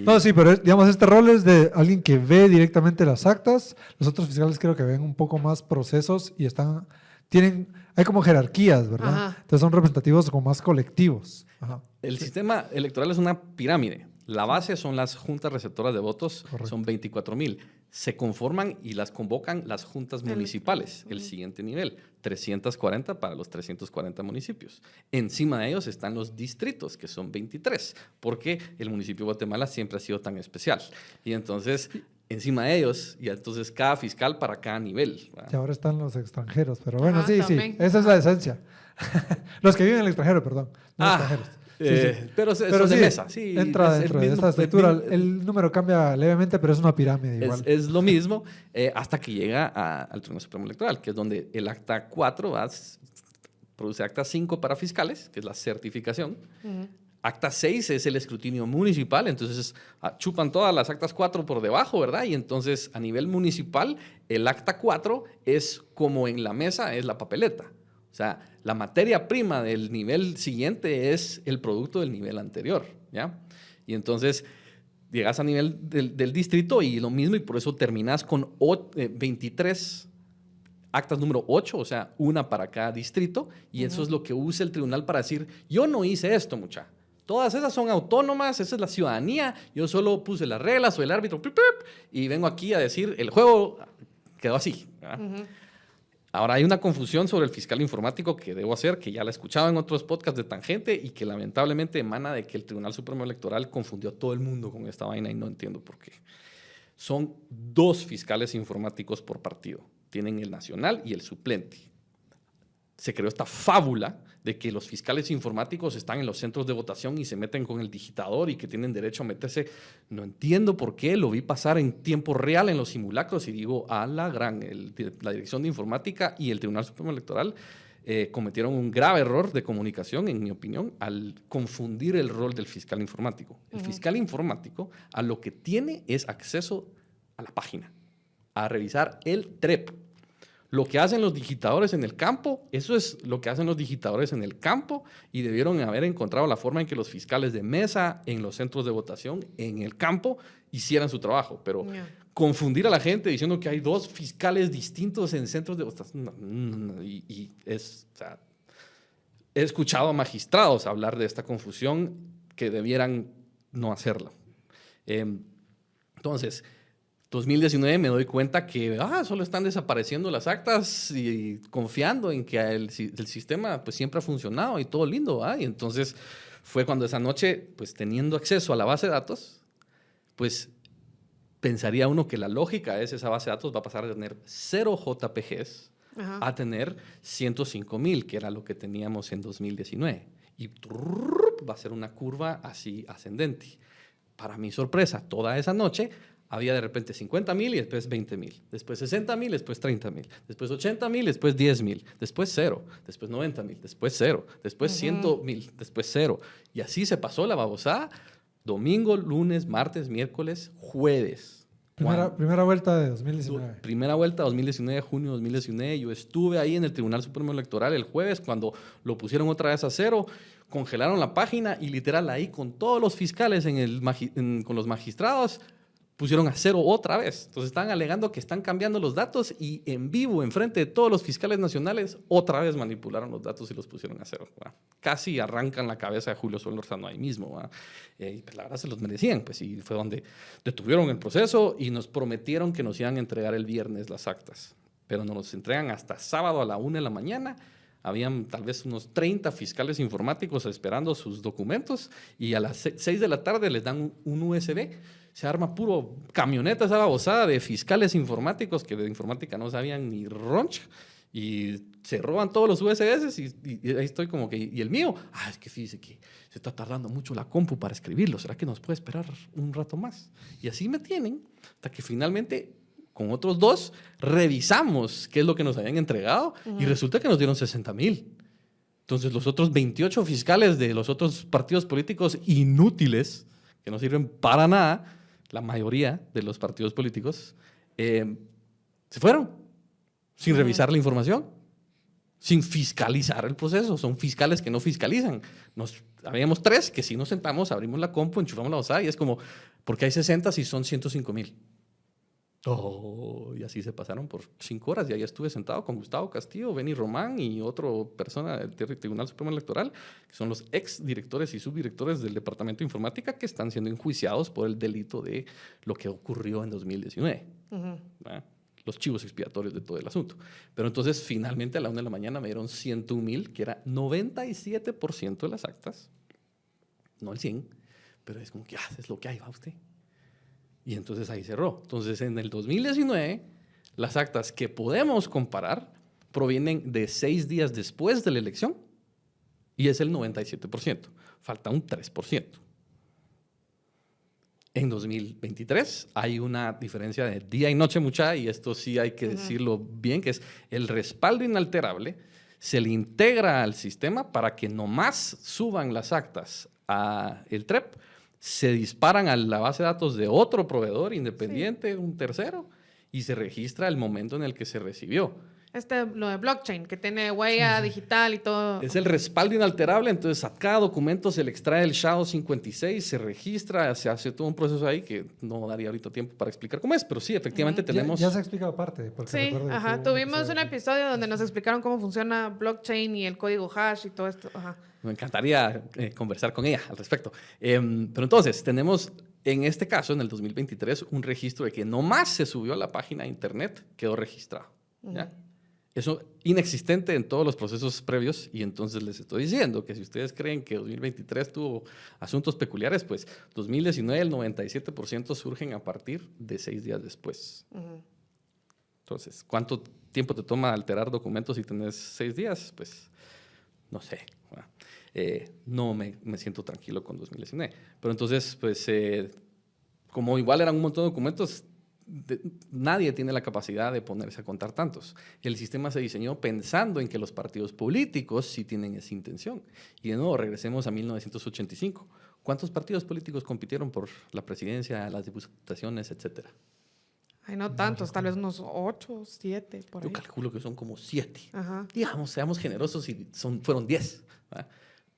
No, sí, pero digamos, este rol es de alguien que ve directamente las actas. Los otros fiscales creo que ven un poco más procesos y hay como jerarquías, ¿verdad? Ajá. Entonces son representativos como más colectivos. Ajá. El sistema electoral es una pirámide. La base son las juntas receptoras de votos, correcto. Son 24,000. Se conforman y las convocan las juntas municipales, el siguiente nivel, 340 para los 340 municipios. Encima de ellos están los distritos, que son 23, porque el municipio de Guatemala siempre ha sido tan especial. Y entonces, encima de ellos, y entonces cada fiscal para cada nivel, ¿verdad? Y ahora están los extranjeros, pero bueno, sí, también. esa es la esencia. Los que viven en el extranjero, perdón, no extranjeros. Sí. Pero son sí, de mesa. Sí, entra dentro de esta estructura. El número cambia levemente, pero es una pirámide igual. Es lo mismo hasta que llega al Tribunal Supremo Electoral, que es donde el acta 4 produce acta 5 para fiscales, que es la certificación. Acta 6 es el escrutinio municipal, entonces chupan todas las actas 4 por debajo, ¿verdad? Y entonces a nivel municipal, el acta 4 es como en la mesa, es la papeleta. O sea, la materia prima del nivel siguiente es el producto del nivel anterior, ¿ya? Y entonces llegas a nivel del distrito y lo mismo, y por eso terminas con 23 actas número 8, o sea, una para cada distrito, y eso es lo que usa el tribunal para decir, yo no hice esto, mucha. Todas esas son autónomas, esa es la ciudadanía, yo solo puse las reglas, soy el árbitro, y vengo aquí a decir, el juego quedó así. Ahora hay una confusión sobre el fiscal informático que debo hacer, que ya la he escuchado en otros podcasts de Tangente y que lamentablemente emana de que el Tribunal Supremo Electoral confundió a todo el mundo con esta vaina y no entiendo por qué. Son 2 fiscales informáticos por partido. Tienen el nacional y el suplente. Se creó esta fábula de que los fiscales informáticos están en los centros de votación y se meten con el digitador y que tienen derecho a meterse. No entiendo por qué, lo vi pasar en tiempo real en los simulacros y digo, a la gran, la Dirección de Informática y el Tribunal Supremo Electoral cometieron un grave error de comunicación, en mi opinión, al confundir el rol del fiscal informático. El fiscal informático a lo que tiene es acceso a la página, a revisar el TREP. Lo que hacen los digitadores en el campo, eso es lo que hacen los digitadores en el campo y debieron haber encontrado la forma en que los fiscales de mesa en los centros de votación en el campo hicieran su trabajo. Pero confundir a la gente diciendo que hay 2 fiscales distintos en centros de votación, o sea, he escuchado a magistrados hablar de esta confusión que debieran no hacerla. Entonces, 2019 me doy cuenta que solo están desapareciendo las actas y confiando en que el sistema pues, siempre ha funcionado y todo lindo. Y entonces fue cuando esa noche, pues teniendo acceso a la base de datos, pues pensaría uno que la lógica es esa base de datos va a pasar de tener 0 JPGs a tener 105,000, que era lo que teníamos en 2019. Y va a ser una curva así ascendente. Para mi sorpresa, toda esa noche había de repente 50,000 y después 20,000, después 60,000, después 30,000, después 80,000, después 10,000, después 0, después 90,000, después 0, después 100,000, después 0. Y así se pasó la babosada, domingo, lunes, martes, miércoles, jueves. Primera vuelta de 2019. Primera vuelta 2019, junio 2019. Yo estuve ahí en el Tribunal Supremo Electoral el jueves cuando lo pusieron otra vez a 0, congelaron la página y literal ahí con todos los fiscales, con los magistrados, pusieron a 0 otra vez. Entonces están alegando que están cambiando los datos y en vivo, enfrente de todos los fiscales nacionales, otra vez manipularon los datos y los pusieron a 0. Casi arrancan la cabeza de Julio Solórzano ahí mismo. Y pues la verdad se los merecían. Pues, y fue donde detuvieron el proceso y nos prometieron que nos iban a entregar el viernes las actas. Pero nos los entregan hasta sábado a la 1 de la mañana. Habían tal vez unos 30 fiscales informáticos esperando sus documentos y a las 6 de la tarde les dan un USB. Se arma puro camioneta esa babosada de fiscales informáticos que de informática no sabían ni roncha y se roban todos los USBs y ahí estoy como que, ¿y el mío? Es que fíjese que se está tardando mucho la compu para escribirlo, ¿será que nos puede esperar un rato más? Y así me tienen hasta que finalmente con otros 2 revisamos qué es lo que nos habían entregado y resulta que nos dieron 60,000. Entonces los otros 28 fiscales de los otros partidos políticos inútiles que no sirven para nada, la mayoría de los partidos políticos, se fueron sin revisar la información, sin fiscalizar el proceso. Son fiscales que no fiscalizan. Habíamos 3 que si nos sentamos, abrimos la compu, enchufamos la osada y es como, ¿por qué hay 60 si son 105,000? Y así se pasaron por 5 horas y ahí estuve sentado con Gustavo Castillo, Benny Román y otra persona del Tribunal Supremo Electoral, que son los ex directores y subdirectores del Departamento de Informática que están siendo enjuiciados por el delito de lo que ocurrió en 2019. Los chivos expiatorios de todo el asunto. Pero entonces finalmente a la 1 de la mañana me dieron 101,000, que era 97% de las actas, no el 100%, pero es como que es lo que hay, va usted. Y entonces ahí cerró. Entonces en el 2019, las actas que podemos comparar provienen de 6 días después de la elección y es el 97%. Falta un 3%. En 2023 hay una diferencia de día y noche, mucha, y esto sí hay que decirlo bien, que es el respaldo inalterable se le integra al sistema para que nomás suban las actas a el TREP, se disparan a la base de datos de otro proveedor independiente, un tercero, y se registra el momento en el que se recibió. Lo de blockchain, que tiene huella digital y todo. Es el respaldo inalterable, entonces a cada documento se le extrae el SHA-256, se registra, se hace todo un proceso ahí que no daría ahorita tiempo para explicar cómo es, pero sí, efectivamente tenemos... Ya se ha explicado parte. Porque Sí, tuvimos un episodio donde nos explicaron cómo funciona blockchain y el código hash y todo esto. Ajá. Me encantaría conversar con ella al respecto. Pero entonces, tenemos en este caso, en el 2023, un registro de que nomás se subió a la página de internet, quedó registrado. ¿Ya? Eso inexistente en todos los procesos previos, y entonces les estoy diciendo que si ustedes creen que 2023 tuvo asuntos peculiares, pues 2019 el 97% surgen a partir de 6 días después. Entonces, ¿cuánto tiempo te toma alterar documentos si tenés 6 días? Pues no sé. No me siento tranquilo con 2019. Pero entonces, pues como igual eran un montón de documentos, nadie tiene la capacidad de ponerse a contar tantos. Y el sistema se diseñó pensando en que los partidos políticos sí tienen esa intención. Y de nuevo, regresemos a 1985. ¿Cuántos partidos políticos compitieron por la presidencia, las diputaciones, etcétera? Ay, no tantos, tal vez unos 8, 7, por ahí. Yo calculo que son como 7. Ajá. Digamos, seamos generosos y fueron 10. ¿Verdad?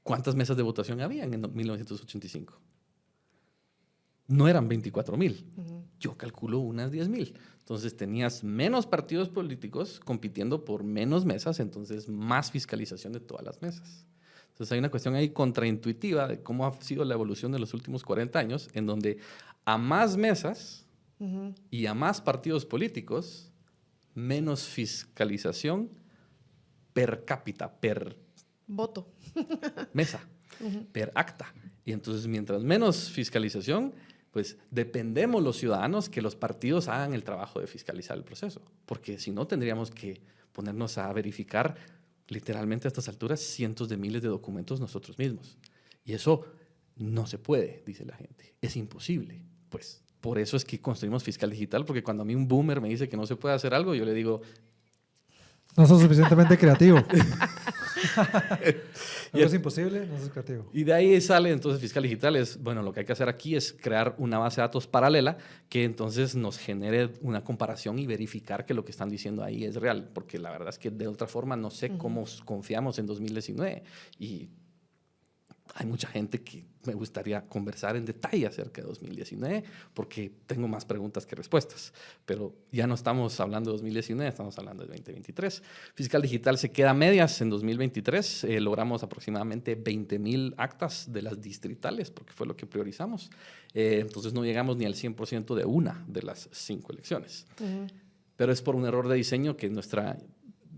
¿Cuántas mesas de votación habían en 1985? No eran 24,000. Yo calculo unas 10,000. Entonces tenías menos partidos políticos compitiendo por menos mesas, entonces más fiscalización de todas las mesas. Entonces hay una cuestión ahí contraintuitiva de cómo ha sido la evolución de los últimos 40 años, en donde a más mesas y a más partidos políticos, menos fiscalización per cápita, per voto, mesa, per acta. Y entonces mientras menos fiscalización, pues dependemos los ciudadanos que los partidos hagan el trabajo de fiscalizar el proceso, porque si no tendríamos que ponernos a verificar literalmente a estas alturas cientos de miles de documentos nosotros mismos. Y eso no se puede, dice la gente. Es imposible. Pues por eso es que construimos Fiscal Digital, porque cuando a mí un boomer me dice que no se puede hacer algo, yo le digo... No sos suficientemente creativo. No es imposible, no es creativo. Y de ahí sale entonces Fiscal Digital. Bueno, lo que hay que hacer aquí es crear una base de datos paralela que entonces nos genere una comparación y verificar que lo que están diciendo ahí es real, porque la verdad es que de otra forma no sé cómo confiamos en 2019 y hay mucha gente que me gustaría conversar en detalle acerca de 2019 porque tengo más preguntas que respuestas. Pero ya no estamos hablando de 2019, estamos hablando de 2023. Fiscal Digital se queda a medias en 2023. Logramos aproximadamente 20,000 actas de las distritales porque fue lo que priorizamos. Entonces no llegamos ni al 100% de una de las 5 elecciones. Pero es por un error de diseño que nuestra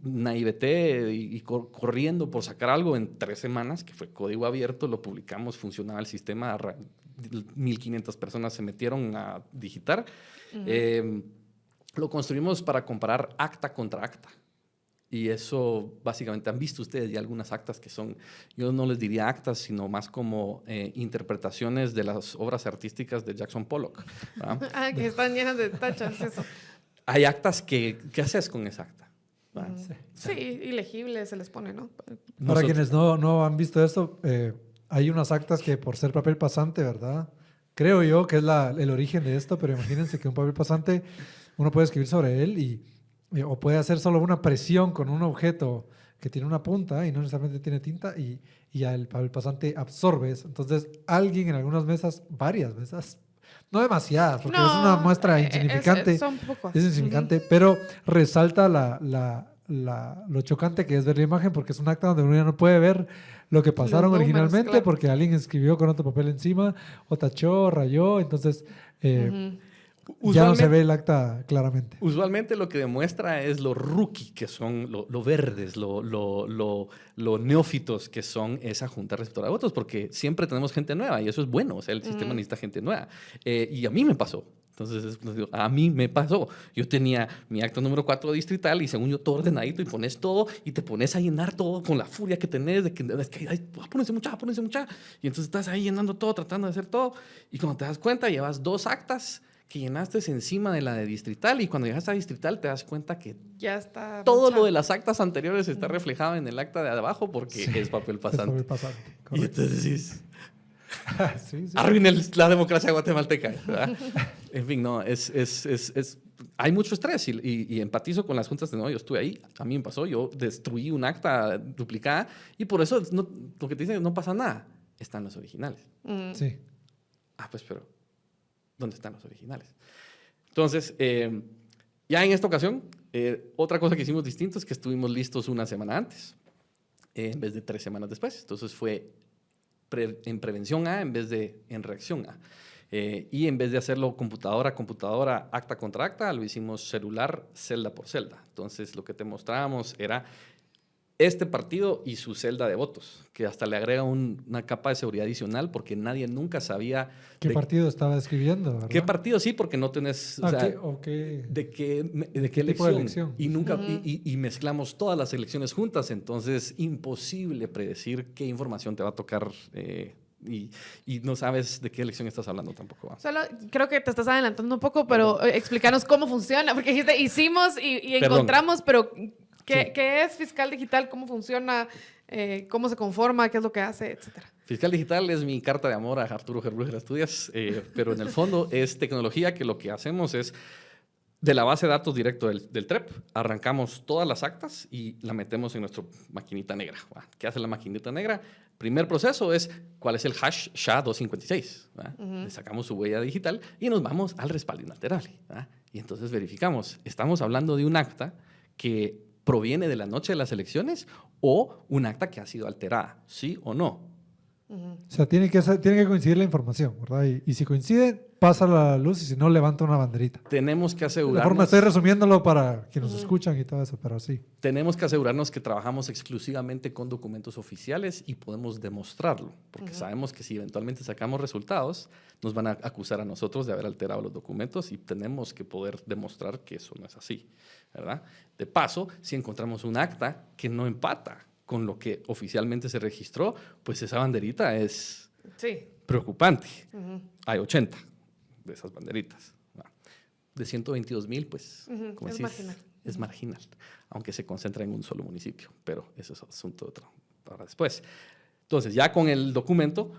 naivete y corriendo por sacar algo en 3 semanas, que fue código abierto, lo publicamos, funcionaba el sistema, 1,500 personas se metieron a digitar. Lo construimos para comparar acta contra acta. Y eso, básicamente, han visto ustedes ya algunas actas que son, yo no les diría actas, sino más como interpretaciones de las obras artísticas de Jackson Pollock. Que están llenas de tachas, eso. Hay actas que, ¿qué haces con esa acta? Sí, ilegible se les pone, ¿no? Para quienes no han visto esto, hay unas actas que por ser papel pasante, ¿verdad? Creo yo que es el origen de esto, pero imagínense que un papel pasante uno puede escribir sobre él o puede hacer solo una presión con un objeto que tiene una punta y no necesariamente tiene tinta y ya el papel pasante absorbe eso. Entonces alguien en algunas mesas, varias mesas, no demasiadas, porque es una muestra insignificante. Es insignificante, pero resalta lo chocante que es ver la imagen, porque es un acta donde uno ya no puede ver lo que pasaron originalmente, claro, porque alguien escribió con otro papel encima, o tachó, rayó, entonces ya no se ve el acta claramente. Usualmente lo que demuestra es lo rookie que son, lo verdes, lo neófitos que son esa junta receptora de votos, porque siempre tenemos gente nueva y eso es bueno, o sea, el sistema necesita gente nueva. Y a mí me pasó. Entonces, a mí me pasó. Yo tenía mi acta número 4 distrital y según yo todo ordenadito y pones todo y te pones a llenar todo con la furia que tenés de que ay, pónense mucha. Y entonces estás ahí llenando todo, tratando de hacer todo y cuando te das cuenta llevas 2 actas que llenaste encima de la de distrital y cuando llegas a distrital te das cuenta que Ya está. todo manchado. lo de las actas anteriores está reflejado en el acta de abajo porque es papel pasante. Es papel pasante, Y correcto. entonces dices, Sí, sí. arruinen la democracia guatemalteca, ¿verdad? En fin, no, hay mucho estrés y empatizo con las juntas de no, yo estuve ahí, a mí me pasó, yo destruí un acta duplicada y por eso lo que te dicen es no pasa nada, están los originales. Sí. Pues pero, ¿dónde están los originales? Entonces, ya en esta ocasión, otra cosa que hicimos distinto es que estuvimos listos una semana antes, en vez de 3 semanas después. Entonces fue en prevención A en vez de en reacción A. Y en vez de hacerlo computadora a computadora, acta contra acta, lo hicimos celular, celda por celda. Entonces, lo que te mostrábamos era este partido y su celda de votos, que hasta le agrega una capa de seguridad adicional porque nadie nunca sabía ¿Qué partido estaba escribiendo? ¿Verdad? qué partido, sí, porque no tenés o sea, de qué tipo de elección. elección? Y nunca y mezclamos todas las elecciones juntas, entonces imposible predecir qué información te va a tocar y no sabes de qué elección estás hablando tampoco. ¿Va? Solo creo que te estás adelantando un poco, pero explícanos cómo funciona, porque dijiste hicimos y encontramos, pero ¿qué es fiscal digital? ¿Cómo funciona? ¿Cómo se conforma? ¿Qué es lo que hace? Etcétera. Fiscal digital es mi carta de amor a Arturo Gerbrugger Estudias, pero en el fondo es tecnología que lo que hacemos es de la base de datos directo del TREP, arrancamos todas las actas y la metemos en nuestra maquinita negra. ¿Qué hace la maquinita negra? Primer proceso es cuál es el hash SHA-256. Le sacamos su huella digital y nos vamos al respaldo inalterable. Y entonces verificamos, ¿estamos hablando de un acta que proviene de la noche de las elecciones o un acta que ha sido alterada? ¿Sí o no? O sea, tiene que coincidir la información, ¿verdad? Y si coincide, pasa la luz y si no, levanta una banderita. Tenemos que De asegurarnos... forma, estoy resumiéndolo para quienes nos escuchan y todo eso, pero sí. Tenemos que asegurarnos que trabajamos exclusivamente con documentos oficiales y podemos demostrarlo, porque sabemos que si eventualmente sacamos resultados, nos van a acusar a nosotros de haber alterado los documentos y tenemos que poder demostrar que eso no es así, ¿verdad? De paso, si encontramos un acta que no empata con lo que oficialmente se registró, pues esa banderita es preocupante. Hay 80 de esas banderitas. De 122,000, pues, como es decís, marginal. es marginal, aunque se concentra en un solo municipio, pero eso es asunto para después. Entonces, ya con el documento,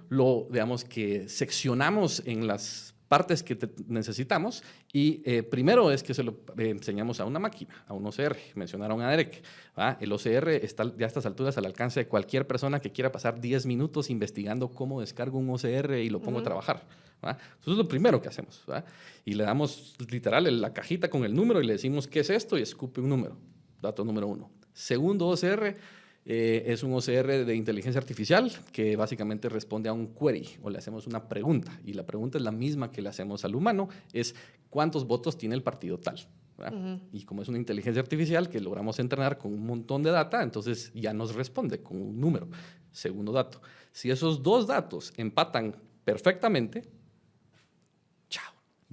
digamos que seccionamos en las partes que necesitamos y primero es que se lo enseñamos a una máquina, a un OCR. Mencionaron a Derek. El OCR está ya a estas alturas al alcance de cualquier persona que quiera pasar 10 minutos investigando cómo descargo un OCR y lo pongo a trabajar. Eso es lo primero que hacemos. Y le damos literal la cajita con el número y le decimos qué es esto y escupe un número. Dato número 1. Segundo OCR es un OCR de inteligencia artificial que básicamente responde a un query o le hacemos una pregunta y la pregunta es la misma que le hacemos al humano, es ¿cuántos votos tiene el partido tal? Y como es una inteligencia artificial que logramos entrenar con un montón de data, entonces ya nos responde con un número. Segundo dato, si esos dos datos empatan perfectamente,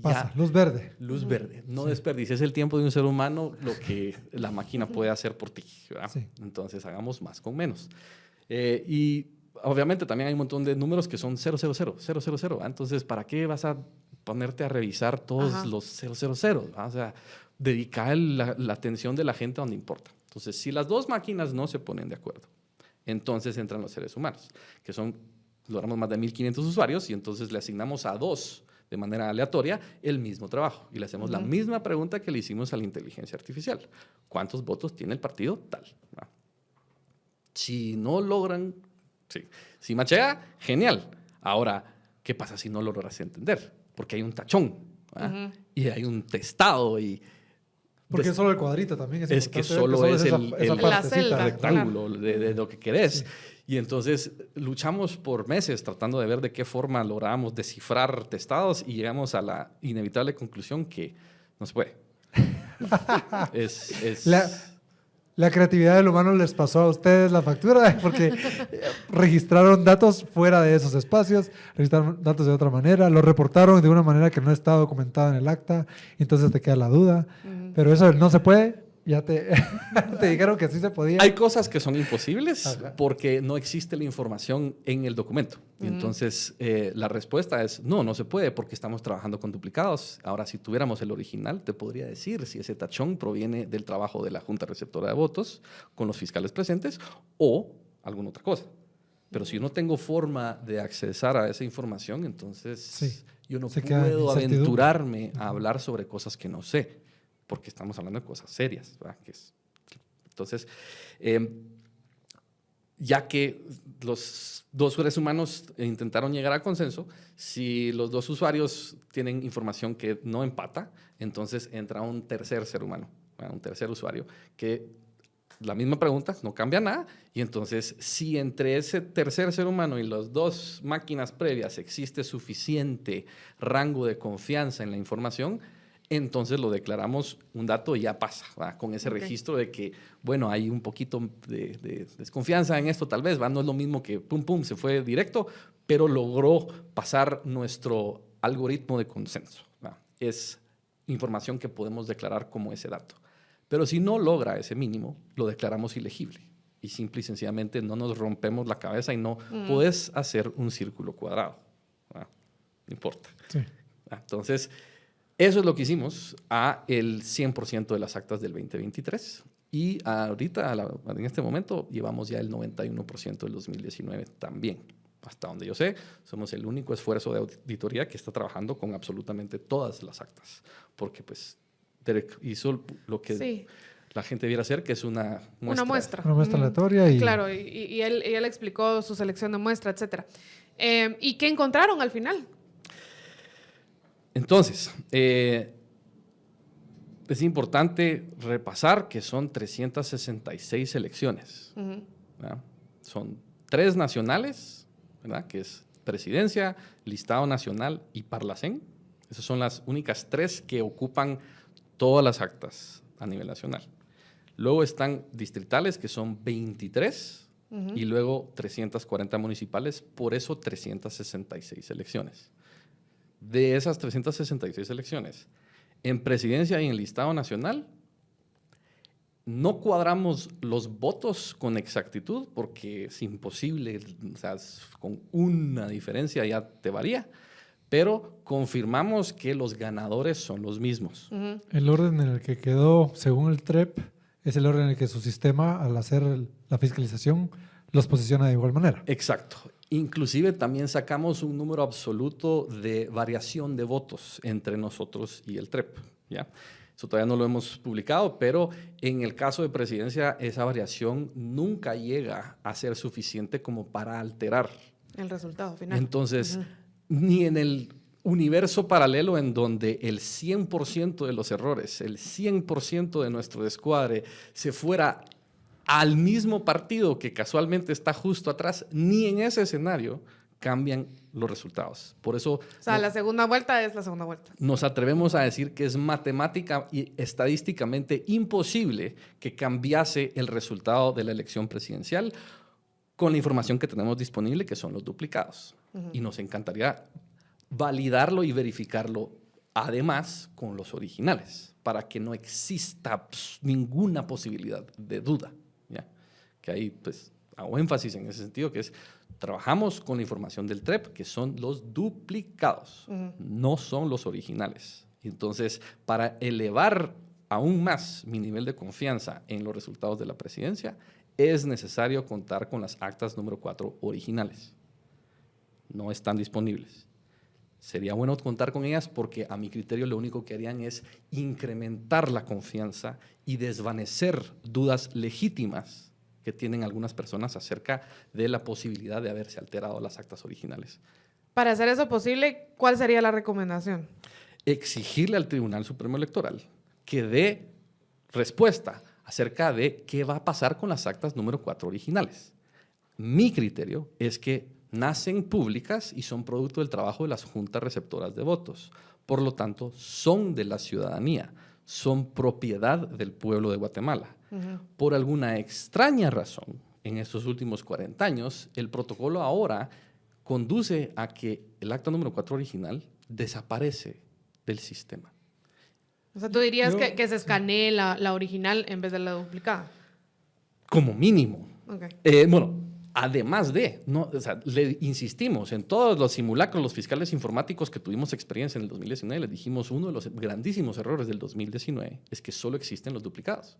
pasa, luz verde. Luz verde. No desperdicies el tiempo de un ser humano lo que la máquina puede hacer por ti. Sí. Entonces, hagamos más con menos. Y obviamente también hay un montón de números que son 000, 000. Entonces, ¿para qué vas a ponerte a revisar todos los 000? O sea, dedicar la atención de la gente a donde importa. Entonces, si las dos máquinas no se ponen de acuerdo, entonces entran los seres humanos, que logramos más de 1,500 usuarios y entonces le asignamos a 2 de manera aleatoria el mismo trabajo y le hacemos la misma pregunta que le hicimos a la inteligencia artificial. ¿Cuántos votos tiene el partido tal? Si no logran, si machea, genial. Ahora, ¿qué pasa si no lo logras entender? Porque hay un tachón y hay un testado y... Porque es solo el cuadrito también. Es que solo es el rectángulo claro. de lo que querés. Sí. Y entonces luchamos por meses tratando de ver de qué forma logramos descifrar testados y llegamos a la inevitable conclusión que no se puede. La creatividad del humano les pasó a ustedes la factura porque registraron datos fuera de esos espacios, registraron datos de otra manera, lo reportaron de una manera que no está documentada en el acta, entonces te queda la duda. Pero eso no se puede. Ya te dijeron que sí se podía. Hay cosas que son imposibles Ajá. porque no existe la información en el documento. Entonces, la respuesta es no se puede porque estamos trabajando con duplicados. Ahora, si tuviéramos el original, te podría decir si ese tachón proviene del trabajo de la Junta Receptora de Votos con los fiscales presentes o alguna otra cosa. Pero si yo no tengo forma de accesar a esa información, entonces Sí. yo no Se queda en puedo incertidumbre. aventurarme a hablar sobre cosas que no sé, porque estamos hablando de cosas serias, ¿verdad? Entonces, ya que los dos seres humanos intentaron llegar a consenso, si los dos usuarios tienen información que no empata, entonces entra un tercer ser humano, ¿verdad? Un tercer usuario, que la misma pregunta, no cambia nada, y entonces si entre ese tercer ser humano y las dos máquinas previas existe suficiente rango de confianza en la información, entonces lo declaramos un dato y ya pasa, ¿verdad? Con ese registro de que, bueno, hay un poquito de desconfianza en esto tal vez, ¿verdad? No es lo mismo que pum, pum, se fue directo, pero logró pasar nuestro algoritmo de consenso, ¿verdad? Es información que podemos declarar como ese dato. Pero si no logra ese mínimo, lo declaramos ilegible. Y simple y sencillamente no nos rompemos la cabeza y no puedes hacer un círculo cuadrado, ¿verdad? No importa. Sí. Entonces, eso es lo que hicimos a el 100% de las actas del 2023. Y ahorita, en este momento, llevamos ya el 91% del 2019 también. Hasta donde yo sé, somos el único esfuerzo de auditoría que está trabajando con absolutamente todas las actas. Porque, pues, Derek hizo lo que Sí. la gente debiera hacer, que es una muestra. Una muestra. Una muestra aleatoria y... Claro, y él explicó su selección de muestra, etc. ¿Y qué encontraron al final? Entonces, es importante repasar que son 366 elecciones. ¿Verdad? Son 3 nacionales, ¿verdad? Que es Presidencia, Listado Nacional y Parlacén. Esas son las únicas 3 que ocupan todas las actas a nivel nacional. Luego están distritales, que son 23, y luego 340 municipales, por eso 366 elecciones. De esas 366 elecciones, en Presidencia y en Listado Nacional, no cuadramos los votos con exactitud porque es imposible, o sea, con una diferencia ya te varía, pero confirmamos que los ganadores son los mismos. El orden en el que quedó, según el TREP, es el orden en el que su sistema, al hacer la fiscalización, los posiciona de igual manera. Exacto. Inclusive también sacamos un número absoluto de variación de votos entre nosotros y el TREP, ¿ya? Eso todavía no lo hemos publicado, pero en el caso de Presidencia esa variación nunca llega a ser suficiente como para alterar. El resultado final. Entonces, ni en el universo paralelo en donde el 100% de los errores, el 100% de nuestro descuadre se fuera al mismo partido que casualmente está justo atrás, ni en ese escenario cambian los resultados. Por eso O sea, la segunda vuelta es la segunda vuelta. nos atrevemos a decir que es matemática y estadísticamente imposible que cambiase el resultado de la elección presidencial con la información que tenemos disponible, que son los duplicados. Y nos encantaría validarlo y verificarlo además con los originales, para que no exista ninguna posibilidad de duda, ¿ya? Que ahí pues hago énfasis en ese sentido, que es trabajamos con la información del TREP, que son los duplicados, no son los originales. Entonces, para elevar aún más mi nivel de confianza en los resultados de la presidencia, es necesario contar con las actas número 4 originales. No están disponibles. Sería bueno contar con ellas porque a mi criterio lo único que harían es incrementar la confianza y desvanecer dudas legítimas que tienen algunas personas acerca de la posibilidad de haberse alterado las actas originales. Para hacer eso posible, ¿cuál sería la recomendación? Exigirle al Tribunal Supremo Electoral que dé respuesta acerca de qué va a pasar con las actas número 4 originales. Mi criterio es que nacen públicas y son producto del trabajo de las juntas receptoras de votos. Por lo tanto, son de la ciudadanía, son propiedad del pueblo de Guatemala. Por alguna extraña razón, en estos últimos 40 años, el protocolo ahora conduce a que el acta número 4 original desaparece del sistema. O sea, tú dirías que se escanee la original en vez de la duplicada. Como mínimo. Okay. Bueno, además de, no, o sea, le insistimos en todos los simulacros, los fiscales informáticos que tuvimos experiencia en el 2019, les dijimos uno de los grandísimos errores del 2019 es que solo existen los duplicados.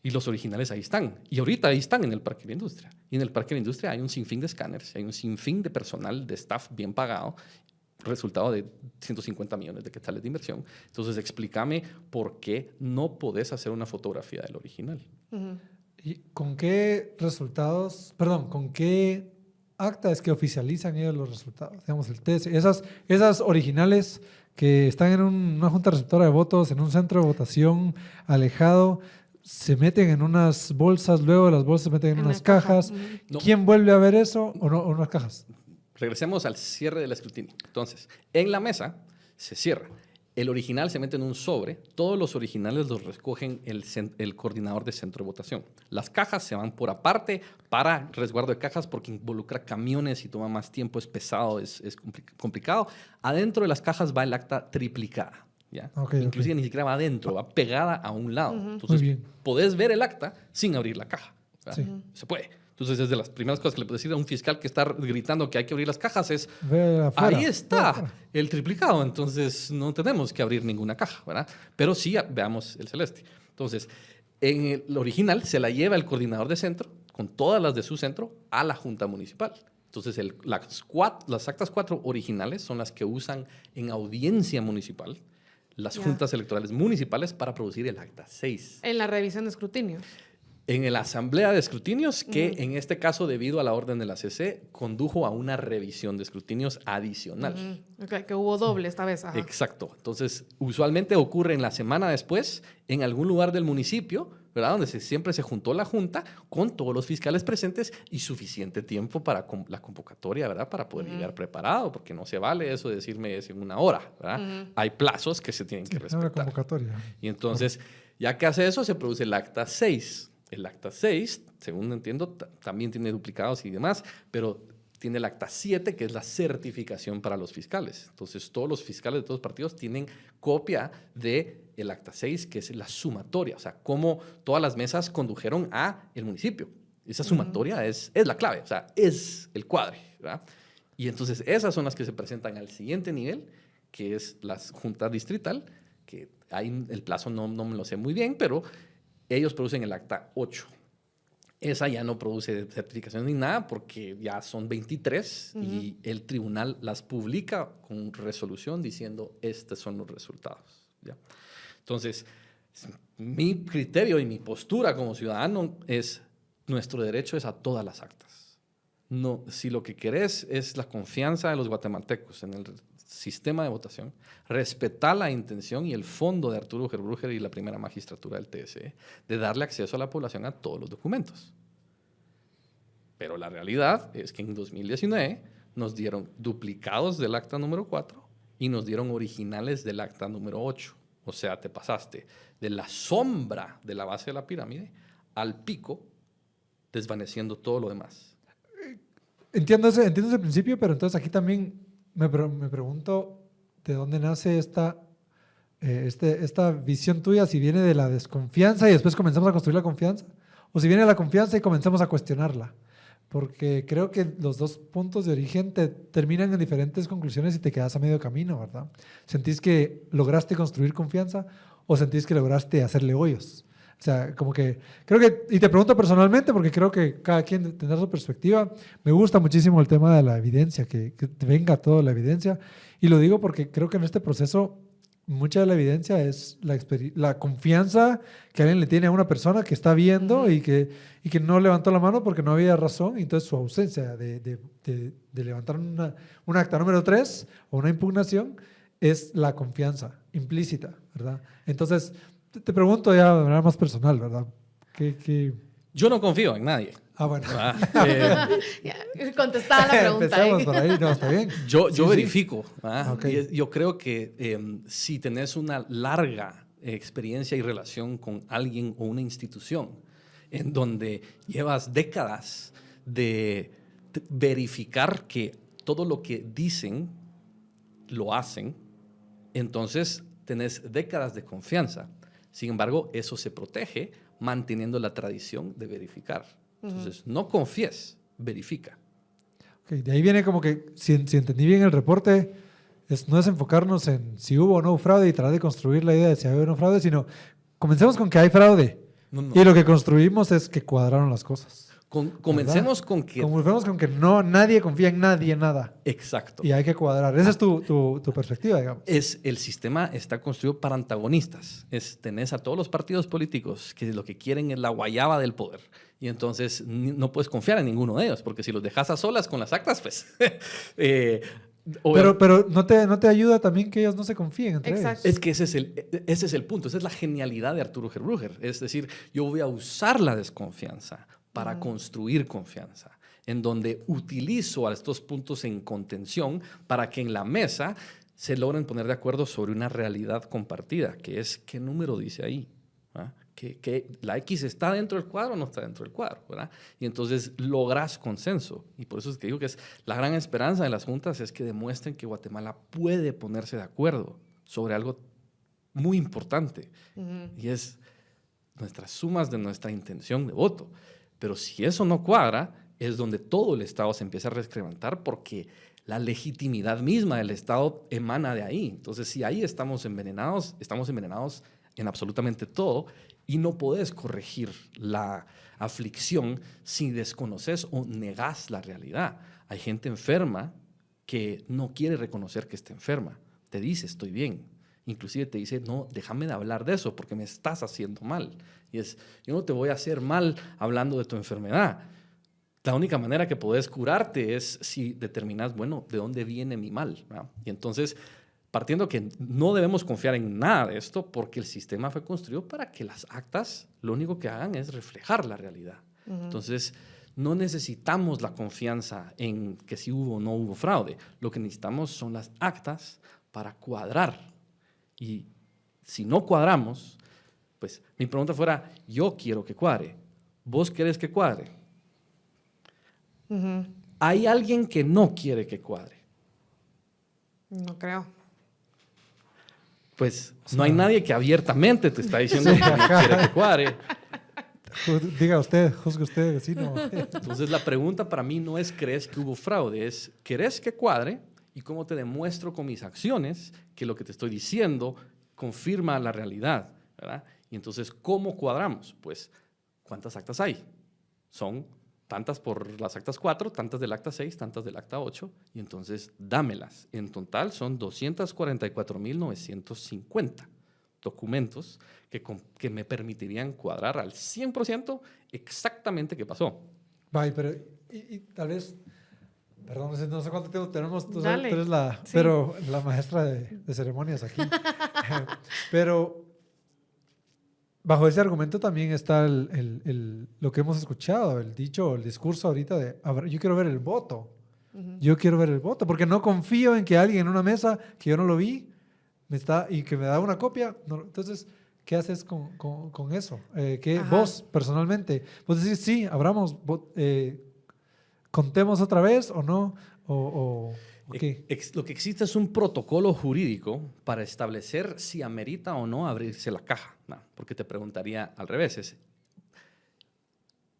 Y los originales ahí están. Y ahorita ahí están en el Parque de la Industria. Y en el Parque de la Industria hay un sinfín de escáneres, hay un sinfín de personal, de staff bien pagado, resultado de 150 millones de quetzales de inversión. Entonces, explícame por qué no podés hacer una fotografía del original. ¿Y con qué resultados, perdón, con qué acta es que oficializan ellos los resultados? Digamos, el TS, esas originales que están en una junta receptora de votos, en un centro de votación alejado, se meten en unas bolsas, luego las bolsas se meten en unas cajas. No. ¿Quién vuelve a ver eso o no, o unas cajas? Regresemos al cierre del escrutinio. Entonces, en la mesa se cierra. El original se mete en un sobre. Todos los originales los recogen el coordinador de centro de votación. Las cajas se van por aparte para resguardo de cajas porque involucra camiones y toma más tiempo, es pesado, es complicado. Adentro de las cajas va el acta triplicada. ¿Ya? Inclusive ni siquiera va adentro, va pegada a un lado. Entonces, podés ver el acta sin abrir la caja. Sí. Se puede. Entonces, es de las primeras cosas que le puedo decir a un fiscal que está gritando que hay que abrir las cajas es, ahí está el triplicado, entonces no tenemos que abrir ninguna caja, ¿verdad? Pero sí, veamos el celeste. Entonces, en el original se la lleva el coordinador de centro, con todas las de su centro, a la Junta Municipal. Entonces, las actas 4 originales son las que usan en audiencia municipal las juntas electorales municipales para producir el acta 6. En la revisión de escrutinio. En la asamblea de escrutinios, que en este caso, debido a la orden de la CC, condujo a una revisión de escrutinios adicional. Okay, que hubo doble esta vez. Ajá. Exacto. Entonces, usualmente ocurre en la semana después, en algún lugar del municipio, ¿verdad? Donde siempre se juntó la junta con todos los fiscales presentes y suficiente tiempo para la convocatoria, ¿verdad? Para poder llegar preparado, porque no se vale eso de decirme es en una hora, ¿verdad? Hay plazos que se tienen que respetar. Una convocatoria. Y entonces, ya que hace eso, se produce el acta 6. El acta 6, según entiendo, también tiene duplicados y demás, pero tiene el acta 7, que es la certificación para los fiscales. Entonces, todos los fiscales de todos los partidos tienen copia del acta 6, que es la sumatoria, o sea, cómo todas las mesas condujeron a el municipio. Esa sumatoria es la clave, o sea, es el cuadre, ¿verdad? Y entonces, esas son las que se presentan al siguiente nivel, que es la junta distrital, que ahí el plazo no me lo sé muy bien, pero ellos producen el acta 8. Esa ya no produce certificación ni nada porque ya son 23 y el tribunal las publica con resolución diciendo estos son los resultados. ¿Ya? Entonces, mi criterio y mi postura como ciudadano es nuestro derecho es a todas las actas. No, si lo que querés es la confianza de los guatemaltecos en el sistema de votación, respetar la intención y el fondo de Arturo Gerbrugger y la primera magistratura del TSE de darle acceso a la población a todos los documentos. Pero la realidad es que en 2019 nos dieron duplicados del acta número 4 y nos dieron originales del acta número 8. O sea, te pasaste de la sombra de la base de la pirámide al pico, desvaneciendo todo lo demás. Entiendo ese principio, pero entonces aquí también me pregunto de dónde nace esta visión tuya, si viene de la desconfianza y después comenzamos a construir la confianza, o si viene de la confianza y comenzamos a cuestionarla. Porque creo que los dos puntos de origen te terminan en diferentes conclusiones y te quedas a medio camino, ¿verdad? ¿Sentís que lograste construir confianza o sentís que lograste hacerle hoyos? O sea, como que creo que, y te pregunto personalmente porque creo que cada quien tendrá su perspectiva. Me gusta muchísimo el tema de la evidencia, que venga toda la evidencia. Y lo digo porque creo que en este proceso mucha de la evidencia es la confianza que alguien le tiene a una persona que está viendo y que no levantó la mano porque no había razón. Y entonces su ausencia de levantar un acta número 3 o una impugnación es la confianza implícita, ¿verdad? Entonces, te pregunto ya de manera más personal, ¿verdad? Yo no confío en nadie. Ah, bueno. Contestada la pregunta. Empezamos por ahí, no, está bien. Yo verifico. Okay. Yo creo que si tenés una larga experiencia y relación con alguien o una institución en donde llevas décadas de verificar que todo lo que dicen lo hacen, entonces tenés décadas de confianza. Sin embargo, eso se protege manteniendo la tradición de verificar. Entonces, no confíes, verifica. Okay, de ahí viene como que, si entendí bien el reporte, no es enfocarnos en si hubo o no fraude y tratar de construir la idea de si había o no fraude, sino comencemos con que hay fraude. Y lo que construimos es que cuadraron las cosas. Comencemos con que... Comencemos con que nadie confía en nadie, en nada. Exacto. Y hay que cuadrar. Esa es tu perspectiva, digamos. El sistema está construido para antagonistas. Tenés a todos los partidos políticos que lo que quieren es la guayaba del poder. Y entonces no puedes confiar en ninguno de ellos, porque si los dejas a solas con las actas, pues... pero no te ayuda también que ellos no se confíen entre ellos. Es que ese es el punto. Esa es la genialidad de Arturo Gerbruger. Es decir, yo voy a usar la desconfianza para construir confianza, en donde utilizo a estos puntos en contención para que en la mesa se logren poner de acuerdo sobre una realidad compartida, que es qué número dice ahí. ¿Ah? Que la X está dentro del cuadro o no está dentro del cuadro, ¿verdad? Y entonces logras consenso. Y por eso es que digo que es la gran esperanza de las juntas es que demuestren que Guatemala puede ponerse de acuerdo sobre algo muy importante. Y es nuestras sumas de nuestra intención de voto. Pero si eso no cuadra, es donde todo el Estado se empieza a resquebrajar porque la legitimidad misma del Estado emana de ahí. Entonces, si ahí estamos envenenados en absolutamente todo y no podés corregir la aflicción si desconoces o negás la realidad. Hay gente enferma que no quiere reconocer que está enferma. Te dice, estoy bien. Inclusive te dice, no, déjame de hablar de eso porque me estás haciendo mal. Y yo no te voy a hacer mal hablando de tu enfermedad. La única manera que podés curarte es si determinas, bueno, ¿de dónde viene mi mal? ¿Verdad? Y entonces, partiendo que no debemos confiar en nada de esto porque el sistema fue construido para que las actas lo único que hagan es reflejar la realidad. Entonces, no necesitamos la confianza en que si hubo o no hubo fraude. Lo que necesitamos son las actas para cuadrar. Y si no cuadramos, pues mi pregunta fuera, yo quiero que cuadre, ¿vos querés que cuadre? ¿Hay alguien que no quiere que cuadre? No creo. Pues no hay nadie que abiertamente te está diciendo que no quiere que cuadre. Diga usted, juzgue usted, vecino. Entonces la pregunta para mí no es ¿crees que hubo fraude? Es ¿querés que cuadre? ¿Y cómo te demuestro con mis acciones que lo que te estoy diciendo confirma la realidad? ¿Verdad? Y entonces, ¿cómo cuadramos? Pues, ¿cuántas actas hay? Son tantas por las actas 4, tantas del acta 6, tantas del acta 8, y entonces dámelas. En total son 244.950 documentos que me permitirían cuadrar al 100% exactamente qué pasó. Vale, pero y tal vez... Perdón, no sé cuánto tiempo tenemos. Tú Dale. eres la maestra de ceremonias aquí. Pero bajo ese argumento también está lo que hemos escuchado, el dicho, el discurso ahorita de yo quiero ver el voto. Yo quiero ver el voto, porque no confío en que alguien en una mesa que yo no lo vi y que me da una copia. No, entonces, ¿qué haces con eso? Vos, personalmente, vos decís, sí, abramos... ¿Contemos otra vez o no? ¿Qué? Lo que existe es un protocolo jurídico para establecer si amerita o no abrirse la caja. No, porque te preguntaría al revés.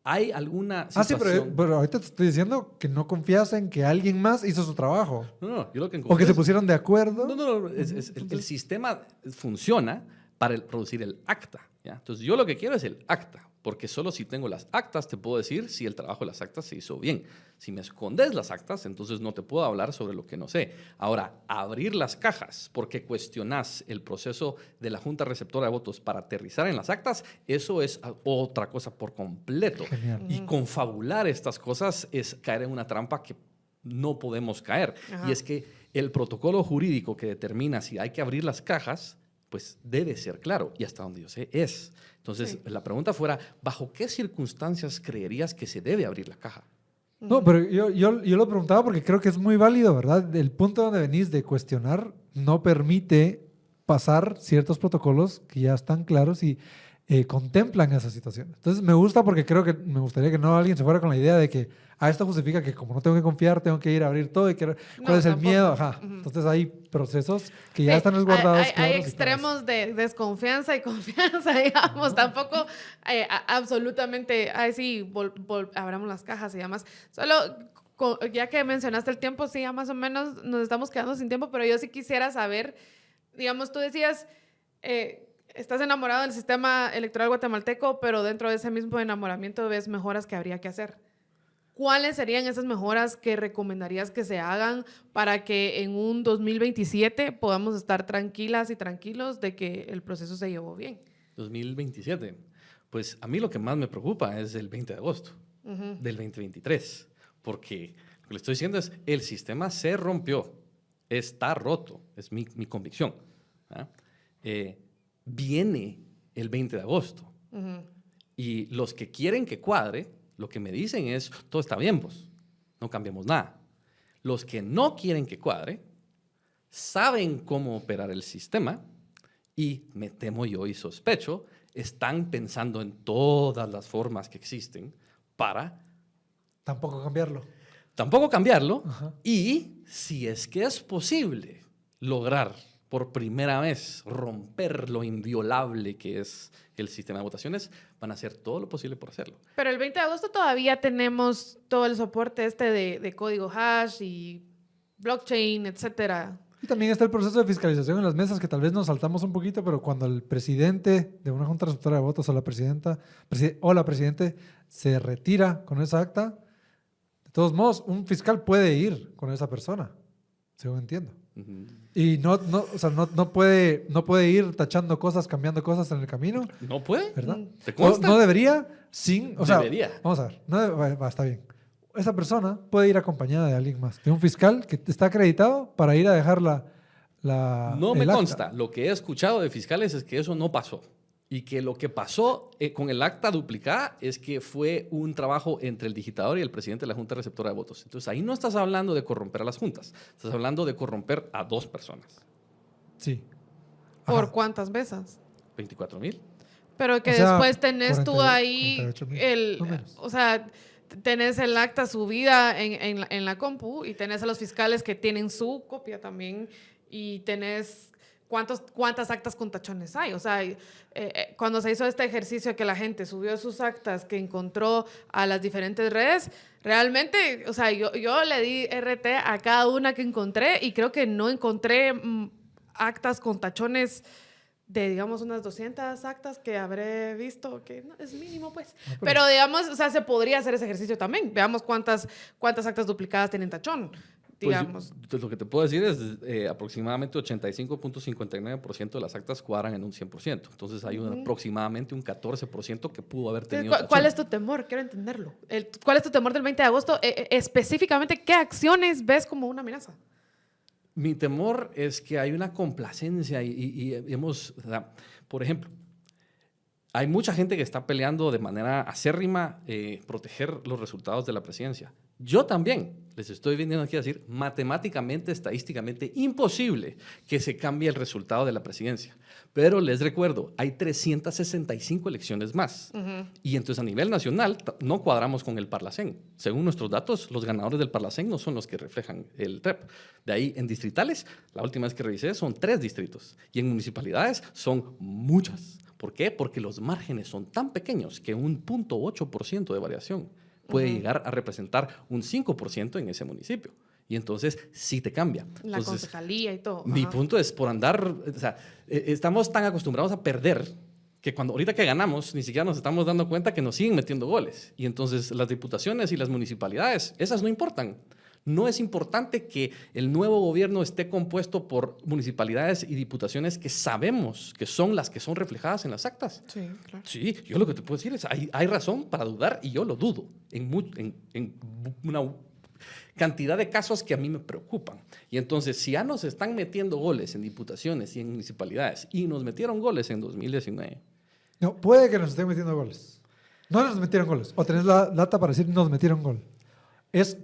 ¿Hay alguna situación? Sí, pero ahorita te estoy diciendo que no confías en que alguien más hizo su trabajo. No, yo lo que o que se pusieron de acuerdo. No. El sistema funciona para producir el acta. ¿Ya? Entonces, yo lo que quiero es el acta. Porque solo si tengo las actas te puedo decir si el trabajo de las actas se hizo bien. Si me escondes las actas, entonces no te puedo hablar sobre lo que no sé. Ahora, abrir las cajas porque cuestionas el proceso de la Junta Receptora de Votos para aterrizar en las actas, eso es otra cosa por completo. Genial. Y confabular estas cosas es caer en una trampa que no podemos caer. Y es que el protocolo jurídico que determina si hay que abrir las cajas, pues debe ser claro, y hasta donde yo sé es. Entonces, la pregunta fuera, ¿bajo qué circunstancias creerías que se debe abrir la caja? No, pero yo lo preguntaba porque creo que es muy válido, ¿verdad? El punto donde venís de cuestionar no permite pasar ciertos protocolos que ya están claros y contemplan esa situación. Entonces me gusta porque creo que me gustaría que no alguien se fuera con la idea de que esto justifica que como no tengo que confiar, tengo que ir a abrir todo. ¿Cuál No, es el tampoco. miedo? Ajá. Ujú. Entonces hay procesos que ya Sí, están resguardados. Hay claros y extremos de desconfianza y confianza, digamos. Tampoco absolutamente, sí, abramos las cajas y demás. Solo, ya que mencionaste el tiempo, sí, ya más o menos nos estamos quedando sin tiempo, pero yo sí quisiera saber, digamos, tú decías, estás enamorado del sistema electoral guatemalteco, pero dentro de ese mismo enamoramiento ves mejoras que habría que hacer. ¿Cuáles serían esas mejoras que recomendarías que se hagan para que en un 2027 podamos estar tranquilas y tranquilos de que el proceso se llevó bien? 2027. Pues a mí lo que más me preocupa es el 20 de agosto del 2023, porque lo que le estoy diciendo es, el sistema se rompió, está roto, es mi convicción. ¿Ah? Viene el 20 de agosto y los que quieren que cuadre, lo que me dicen es, todo está bien, pues, no cambiamos nada. Los que no quieren que cuadre, saben cómo operar el sistema y me temo yo y sospecho, están pensando en todas las formas que existen para tampoco cambiarlo. tampoco cambiarlo. Ajá. Y si es que es posible lograr por primera vez romper lo inviolable que es el sistema de votaciones, van a hacer todo lo posible por hacerlo. Pero el 20 de agosto todavía tenemos todo el soporte de código hash y blockchain, etcétera. Y también está el proceso de fiscalización en las mesas, que tal vez nos saltamos un poquito, pero cuando el presidente de una junta receptora de votos o la presidenta o la presidente se retira con esa acta, de todos modos, un fiscal puede ir con esa persona, según entiendo. Y o sea, no puede ir tachando cosas, cambiando cosas en el camino. ¿No puede? ¿Verdad? ¿Te consta? No debería, o sea, Debería. vamos a ver, está bien. Esa persona puede ir acompañada de alguien más, de un fiscal que está acreditado para ir a dejar No me el acta. consta. Lo que he escuchado de fiscales es que eso no pasó. Y que lo que pasó con el acta duplicada es que fue un trabajo entre el digitador y el presidente de la Junta Receptora de Votos. Entonces ahí no estás hablando de corromper a las juntas, estás hablando de corromper a dos personas. Sí. ¿Por Ajá. cuántas veces? 24,000. Pero que O sea, después tenés tú ahí 48,000, no menos. o sea, tenés el acta subida en la compu y tenés a los fiscales que tienen su copia también y tenés cuántas actas con tachones hay. O sea, cuando se hizo este ejercicio de que la gente subió sus actas que encontró a las diferentes redes, realmente, o sea, yo le di RT a cada una que encontré y creo que no encontré actas con tachones de, digamos, unas 200 actas que habré visto, que no, es mínimo, pues. Pero, digamos, o sea, se podría hacer ese ejercicio también. Veamos cuántas actas duplicadas tienen tachón, digamos. Pues, lo que te puedo decir es aproximadamente 85.59% de las actas cuadran en un 100%. Entonces hay aproximadamente un 14% que pudo haber tenido ¿Cuál tachón. es tu temor? Quiero entenderlo. ¿Cuál es tu temor del 20 de agosto? Específicamente, ¿qué acciones ves como una amenaza? Mi temor es que hay una complacencia y hemos, o sea, por ejemplo, hay mucha gente que está peleando de manera acérrima proteger los resultados de la presidencia. Yo también les estoy viniendo aquí a decir, matemáticamente, estadísticamente, imposible que se cambie el resultado de la presidencia. Pero les recuerdo, hay 365 elecciones más. Y entonces a nivel nacional no cuadramos con el Parlacén. Según nuestros datos, los ganadores del Parlacén no son los que reflejan el TREP. De ahí, en distritales, la última vez que revisé, son 3 distritos. Y en municipalidades son muchas. ¿Por qué? Porque los márgenes son tan pequeños que un 0.8% de variación puede llegar a representar un 5% en ese municipio. Y entonces sí te cambia. La Entonces, concejalía y todo. mi punto es por andar, o sea, estamos tan acostumbrados a perder que ahorita que ganamos, ni siquiera nos estamos dando cuenta que nos siguen metiendo goles. Y entonces las diputaciones y las municipalidades, esas no importan. No es importante que el nuevo gobierno esté compuesto por municipalidades y diputaciones que sabemos que son las que son reflejadas en las actas. Sí, claro. Sí, yo lo que te puedo decir es, hay razón para dudar y yo lo dudo en una cantidad de casos que a mí me preocupan. Y entonces, si ya nos están metiendo goles en diputaciones y en municipalidades y nos metieron goles en 2019. No, puede que nos estén metiendo goles. No nos metieron goles. O tenés la data para decir nos metieron gol.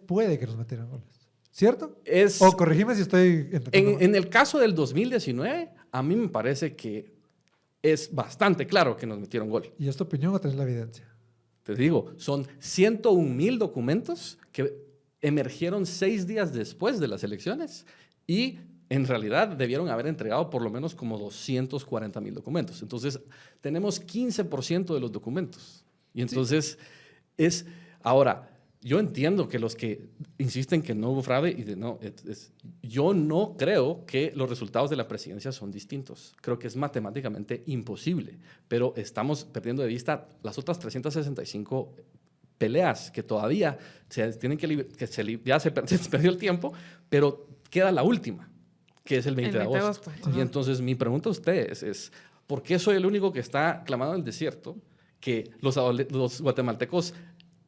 Puede que nos metieran goles. ¿Cierto? O corregime si estoy entendiendo mal. En el caso del 2019, a mí me parece que es bastante claro que nos metieron gol. ¿Y es tu opinión o tenés la evidencia? Te digo, son 101,000 documentos que emergieron 6 días después de las elecciones y en realidad debieron haber entregado por lo menos como 240,000 documentos. Entonces, tenemos 15% de los documentos. Y entonces, ahora, yo entiendo que los que insisten que no hubo fraude, yo no creo que los resultados de la presidencia son distintos. Creo que es matemáticamente imposible, pero estamos perdiendo de vista las otras 365 peleas que todavía se perdió el tiempo, pero queda la última, que es el 20 de agosto. Y entonces mi pregunta a ustedes es, ¿por qué soy el único que está clamando en el desierto que los guatemaltecos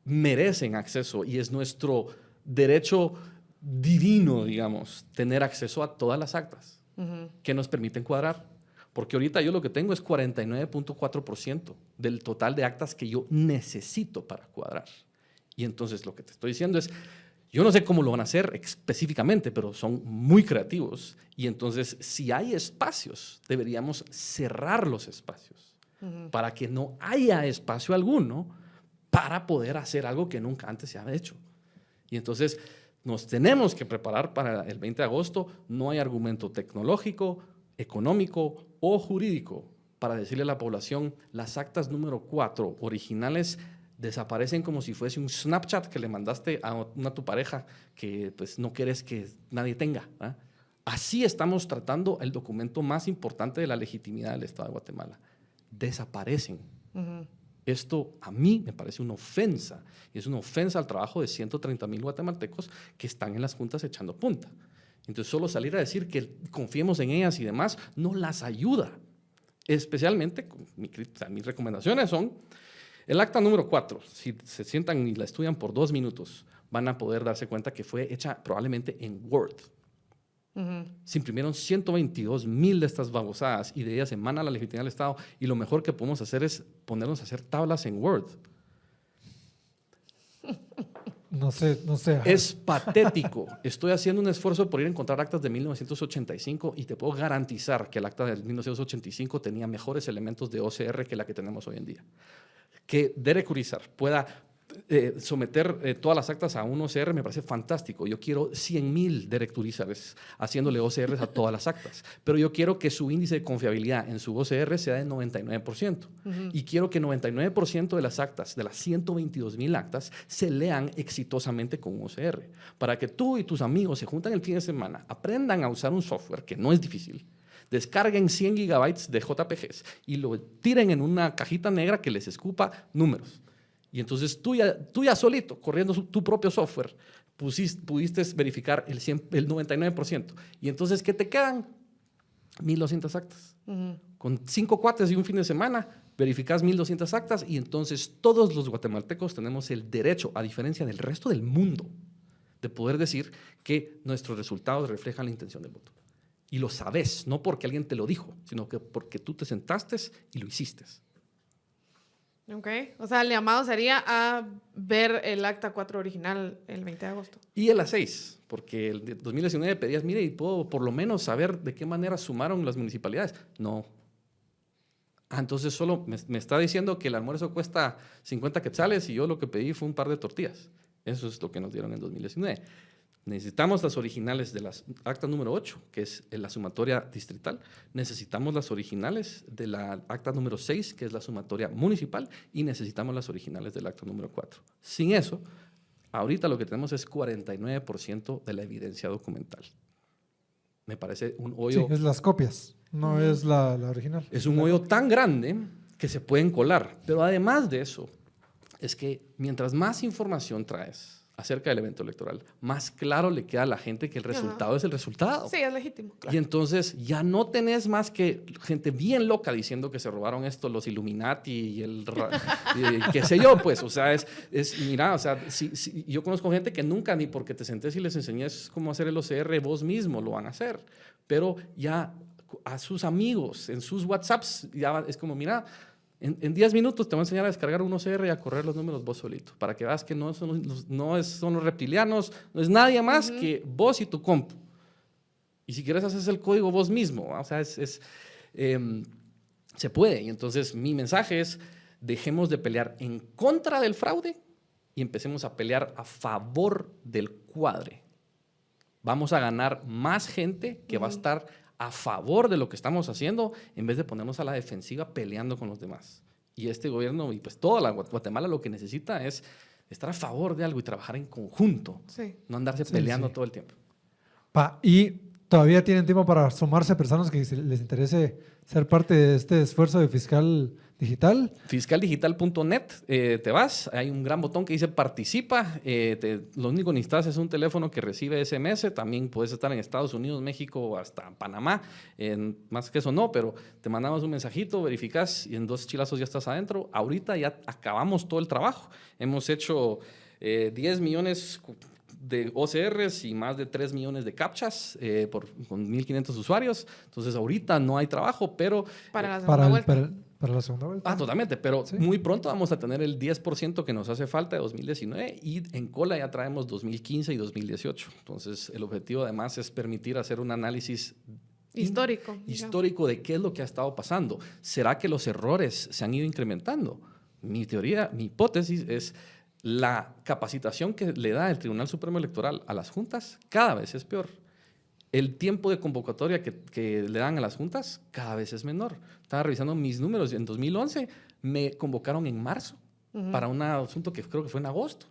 merecen acceso y es nuestro derecho divino, digamos, tener acceso a todas las actas que nos permiten cuadrar? Porque ahorita yo lo que tengo es 49.4% del total de actas que yo necesito para cuadrar. Y entonces lo que te estoy diciendo es, yo no sé cómo lo van a hacer específicamente, pero son muy creativos. Y entonces, si hay espacios, deberíamos cerrar los espacios para que no haya espacio alguno para poder hacer algo que nunca antes se ha hecho. Y entonces, nos tenemos que preparar para el 20 de agosto. No hay argumento tecnológico, económico o jurídico para decirle a la población, las actas número 4 originales desaparecen como si fuese un Snapchat que le mandaste a tu pareja que pues, no quieres que nadie tenga. Así estamos tratando el documento más importante de la legitimidad del Estado de Guatemala. Desaparecen. Esto a mí me parece una ofensa. Y es una ofensa al trabajo de 130,000 guatemaltecos que están en las juntas echando punta. Entonces, solo salir a decir que confiemos en ellas y demás no las ayuda. Especialmente, mis recomendaciones son, el acta número 4, si se sientan y la estudian por 2 minutos, van a poder darse cuenta que fue hecha probablemente en Word. Se imprimieron 122,000 de estas babosadas y de ellas emana la legitimidad del Estado y lo mejor que podemos hacer es ponernos a hacer tablas en Word. No sé. Es patético. Estoy haciendo un esfuerzo por ir a encontrar actas de 1985 y te puedo garantizar que el acta de 1985 tenía mejores elementos de OCR que la que tenemos hoy en día. Que Derek Urizar pueda someter todas las actas a un OCR me parece fantástico. Yo quiero 100,000 Derek Urízares haciéndole OCRs a todas las actas, pero yo quiero que su índice de confiabilidad en su OCR sea de 99%. Y quiero que 99% de las actas, de las 122,000 actas, se lean exitosamente con un OCR, para que tú y tus amigos se juntan el fin de semana, aprendan a usar un software que no es difícil, descarguen 100 gigabytes de JPGs y lo tiren en una cajita negra que les escupa números. Y entonces tú ya solito, corriendo tu propio software, pudiste verificar el 99%. Y entonces, ¿qué te quedan? 1,200 actas. Con 5 cuates y un fin de semana, verificas 1,200 actas y entonces todos los guatemaltecos tenemos el derecho, a diferencia del resto del mundo, de poder decir que nuestros resultados reflejan la intención del voto. Y lo sabes, no porque alguien te lo dijo, sino que porque tú te sentaste y lo hiciste. Ok, o sea, el llamado sería a ver el acta 4 original el 20 de agosto. Y el A6, porque el 2019 pedías, mire, y puedo por lo menos saber de qué manera sumaron las municipalidades. No. Entonces solo me está diciendo que el almuerzo cuesta 50 quetzales y yo lo que pedí fue un par de tortillas. Eso es lo que nos dieron en 2019. Necesitamos las originales de la acta número 8, que es la sumatoria distrital. Necesitamos las originales de la acta número 6, que es la sumatoria municipal. Y necesitamos las originales del acta número 4. Sin eso, ahorita lo que tenemos es 49% de la evidencia documental. Me parece un hoyo. Sí, es las copias, no es la original. Es un hoyo tan grande que se pueden colar. Pero además de eso, es que mientras más información traes acerca del evento electoral, más claro le queda a la gente que el resultado es el resultado. Sí, es legítimo. Claro. Y entonces ya no tenés más que gente bien loca diciendo que se robaron esto los Illuminati y qué sé yo, pues, o sea, mira, o sea, yo conozco gente que nunca ni porque te sentés y les enseñes cómo hacer el OCR vos mismo lo van a hacer, pero ya a sus amigos, en sus WhatsApps, ya es como, mira, en 10 minutos te voy a enseñar a descargar un OCR y a correr los números vos solito, para que veas que no son los reptilianos, no es nadie más que vos y tu compu. Y si quieres haces el código vos mismo, ¿va? O sea, se puede. Y entonces mi mensaje es, dejemos de pelear en contra del fraude y empecemos a pelear a favor del cuadre. Vamos a ganar más gente que va a estar a favor de lo que estamos haciendo en vez de ponernos a la defensiva peleando con los demás. Y este gobierno y pues toda la Guatemala lo que necesita es estar a favor de algo y trabajar en conjunto, no andarse peleando todo el tiempo. Y todavía tienen tiempo para sumarse personas que les interese ser parte de este esfuerzo de Fiscal Digital. Fiscaldigital.net, te vas, hay un gran botón que dice participa, lo único que necesitas es un teléfono que recibe SMS, también puedes estar en Estados Unidos, México o hasta Panamá, más que eso no, pero te mandamos un mensajito, verificas y en 2 chilazos ya estás adentro. Ahorita ya acabamos todo el trabajo, hemos hecho 10 millones de OCRs y más de 3 millones de captchas con 1.500 usuarios. Entonces, ahorita no hay trabajo, pero... Para la segunda vuelta. Para la segunda vuelta. Totalmente, pero muy pronto vamos a tener el 10% que nos hace falta de 2019 y en cola ya traemos 2015 y 2018. Entonces, el objetivo además es permitir hacer un análisis histórico de qué es lo que ha estado pasando. ¿Será que los errores se han ido incrementando? Mi teoría, mi hipótesis es... La capacitación que le da el Tribunal Supremo Electoral a las juntas cada vez es peor. El tiempo de convocatoria que le dan a las juntas cada vez es menor. Estaba revisando mis números. En 2011 me convocaron en marzo para un asunto que creo que fue en agosto.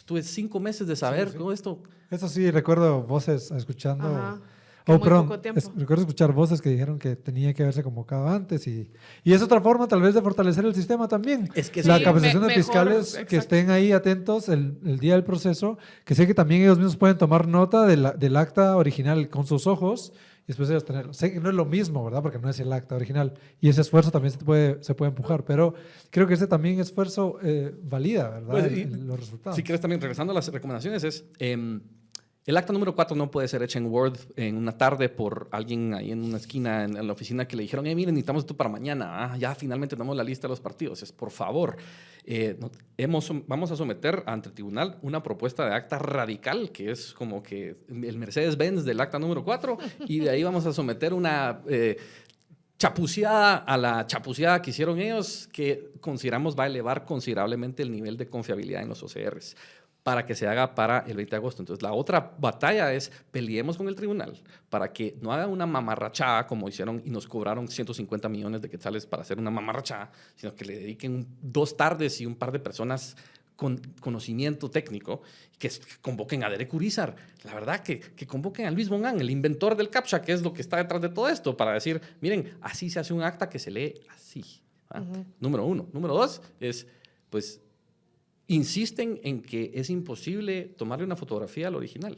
Tuve 5 meses de saber todo esto. Eso sí, recuerdo voces escuchando... Ajá. Recuerdo escuchar voces que dijeron que tenía que haberse convocado antes y es otra forma tal vez de fortalecer el sistema también. Es que la capacitación de fiscales que estén ahí atentos el día del proceso, que sé que también ellos mismos pueden tomar nota del acta original con sus ojos y después ellos tenerlo. Sé que no es lo mismo, ¿verdad? Porque no es el acta original y ese esfuerzo también se puede empujar, pero creo que ese también esfuerzo valida, ¿verdad? Pues, los resultados. Si quieres también, regresando a las recomendaciones, es... el acta número 4 no puede ser hecha en Word en una tarde por alguien ahí en una esquina en la oficina que le dijeron, miren, necesitamos esto para mañana. Ya finalmente tenemos la lista de los partidos. Es, por favor, vamos a someter ante el tribunal una propuesta de acta radical, que es como que el Mercedes-Benz del acta número 4, y de ahí vamos a someter una... chapuceada a la chapuceada que hicieron ellos, que consideramos va a elevar considerablemente el nivel de confiabilidad en los OCRs para que se haga para el 20 de agosto. Entonces, la otra batalla es peleemos con el tribunal para que no hagan una mamarrachada como hicieron y nos cobraron 150 millones de quetzales para hacer una mamarrachada, sino que le dediquen 2 tardes y un par de personas con conocimiento técnico que convoquen a Derek Urizar. La verdad que convoquen a Luis Bonán, el inventor del CAPTCHA, que es lo que está detrás de todo esto, para decir, miren, así se hace un acta que se lee así. Número 1. Número 2 es, pues, insisten en que es imposible tomarle una fotografía al original.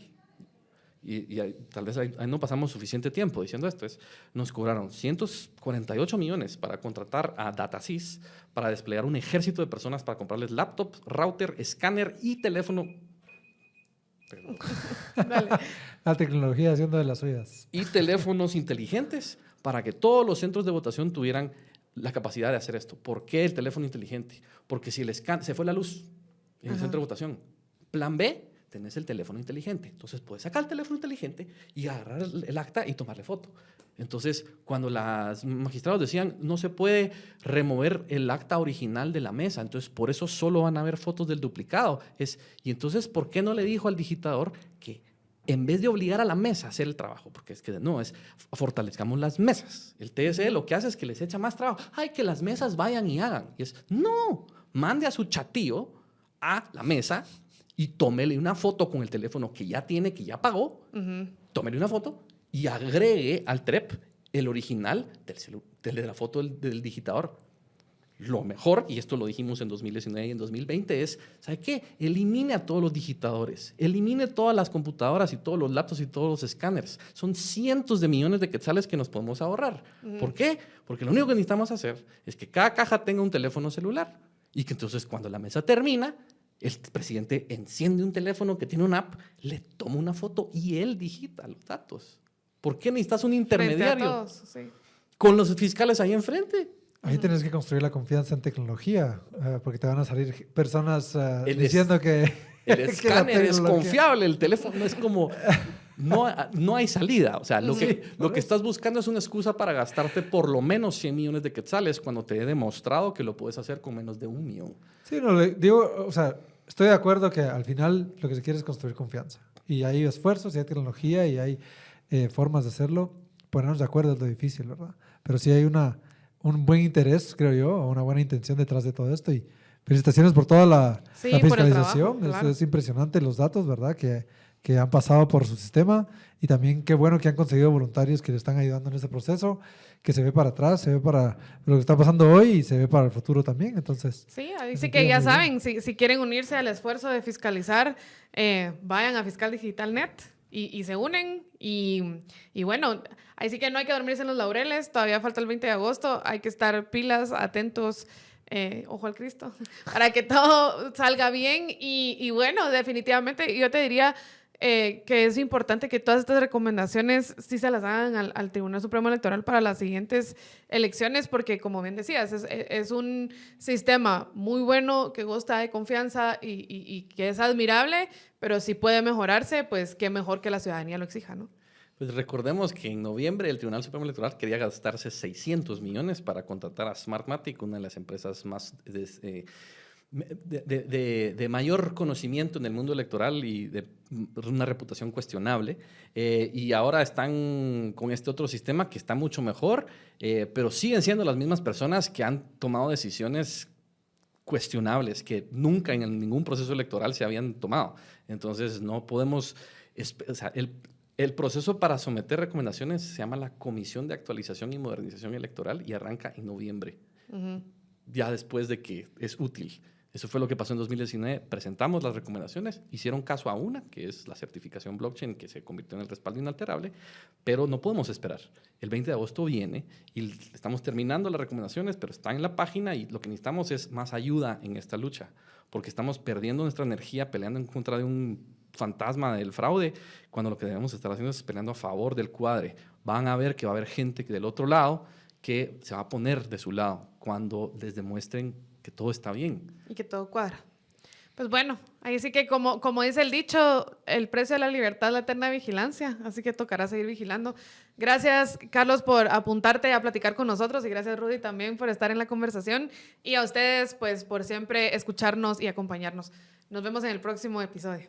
Y tal vez ahí no pasamos suficiente tiempo diciendo esto. Nos cobraron 148 millones para contratar a DataSys para desplegar un ejército de personas para comprarles laptops, router, escáner y teléfono. Dale. La tecnología haciendo de las suyas. Y teléfonos inteligentes para que todos los centros de votación tuvieran la capacidad de hacer esto. ¿Por qué el teléfono inteligente? Porque si se fue la luz en el centro de votación. Plan B, tenés el teléfono inteligente. Entonces puedes sacar el teléfono inteligente y agarrar el acta y tomarle foto. Entonces, cuando los magistrados decían no se puede remover el acta original de la mesa, entonces por eso solo van a haber fotos del duplicado. Y entonces, ¿por qué no le dijo al digitador que en vez de obligar a la mesa a hacer el trabajo, porque es que no, fortalezcamos las mesas? El TSE lo que hace es que les echa más trabajo. ¡Ay, que las mesas vayan y hagan! Y no, mande a su chatío a la mesa y tómele una foto con el teléfono que ya tiene, que ya pagó, tómele una foto y agregue al TREP el original de la foto del digitador. Lo mejor, y esto lo dijimos en 2019 y en 2020, es, ¿sabe qué? Elimine a todos los digitadores, elimine todas las computadoras y todos los laptops y todos los escáneres. Son cientos de millones de quetzales que nos podemos ahorrar. ¿Por qué? Porque lo único que necesitamos hacer es que cada caja tenga un teléfono celular y que entonces cuando la mesa termina, el presidente enciende un teléfono que tiene una app, le toma una foto y él digita los datos. ¿Por qué necesitas un intermediario? Frente a todos, sí. Con los fiscales ahí enfrente. Ahí tienes que construir la confianza en tecnología, porque te van a salir personas diciendo que... El escáner es confiable, el teléfono es como... no hay salida. O sea, lo que estás buscando es una excusa para gastarte por lo menos 100 millones de quetzales cuando te he demostrado que lo puedes hacer con menos de 1 millón. Sí, no, digo, o sea, estoy de acuerdo que al final lo que se quiere es construir confianza. Y hay esfuerzos, y hay tecnología, y hay formas de hacerlo. Ponernos de acuerdo es lo difícil, ¿verdad? Pero sí hay un buen interés, creo yo, una buena intención detrás de todo esto. Y felicitaciones por toda la fiscalización. Trabajo, claro. Es impresionante los datos, ¿verdad? Que han pasado por su sistema. Y también qué bueno que han conseguido voluntarios que le están ayudando en este proceso, que se ve para atrás, se ve para lo que está pasando hoy y se ve para el futuro también. Entonces, sí, así que ya saben, si quieren unirse al esfuerzo de fiscalizar, vayan a Fiscal Digital Net y se unen. Y bueno, ahí sí que no hay que dormirse en los laureles, todavía falta el 20 de agosto, hay que estar pilas, atentos, ojo al Cristo, para que todo salga bien. Y bueno, definitivamente yo te diría que es importante que todas estas recomendaciones sí se las hagan al Tribunal Supremo Electoral para las siguientes elecciones, porque como bien decías, es un sistema muy bueno, que goza de confianza y que es admirable, pero si puede mejorarse, pues qué mejor que la ciudadanía lo exija, ¿no? Pues recordemos que en noviembre el Tribunal Supremo Electoral quería gastarse 600 millones para contratar a Smartmatic, una de las empresas más de mayor conocimiento en el mundo electoral y de una reputación cuestionable. Y ahora están con este otro sistema que está mucho mejor, pero siguen siendo las mismas personas que han tomado decisiones cuestionables que nunca en ningún proceso electoral se habían tomado. Entonces no podemos... O sea, el proceso para someter recomendaciones se llama la Comisión de Actualización y Modernización Electoral y arranca en noviembre, ya después de que es útil. Eso fue lo que pasó en 2019. Presentamos las recomendaciones, hicieron caso a una, que es la certificación blockchain, que se convirtió en el respaldo inalterable, pero no podemos esperar. El 20 de agosto viene y estamos terminando las recomendaciones, pero está en la página y lo que necesitamos es más ayuda en esta lucha, porque estamos perdiendo nuestra energía peleando en contra de un fantasma del fraude, cuando lo que debemos estar haciendo es peleando a favor del cuadre. Van a ver que va a haber gente del otro lado que se va a poner de su lado cuando les demuestren que todo está bien. Y que todo cuadra. Pues bueno, ahí sí que como dice el dicho, el precio de la libertad es la eterna vigilancia, así que tocará seguir vigilando. Gracias, Carlos, por apuntarte a platicar con nosotros y gracias, Rudy, también por estar en la conversación y a ustedes, pues, por siempre escucharnos y acompañarnos. Nos vemos en el próximo episodio.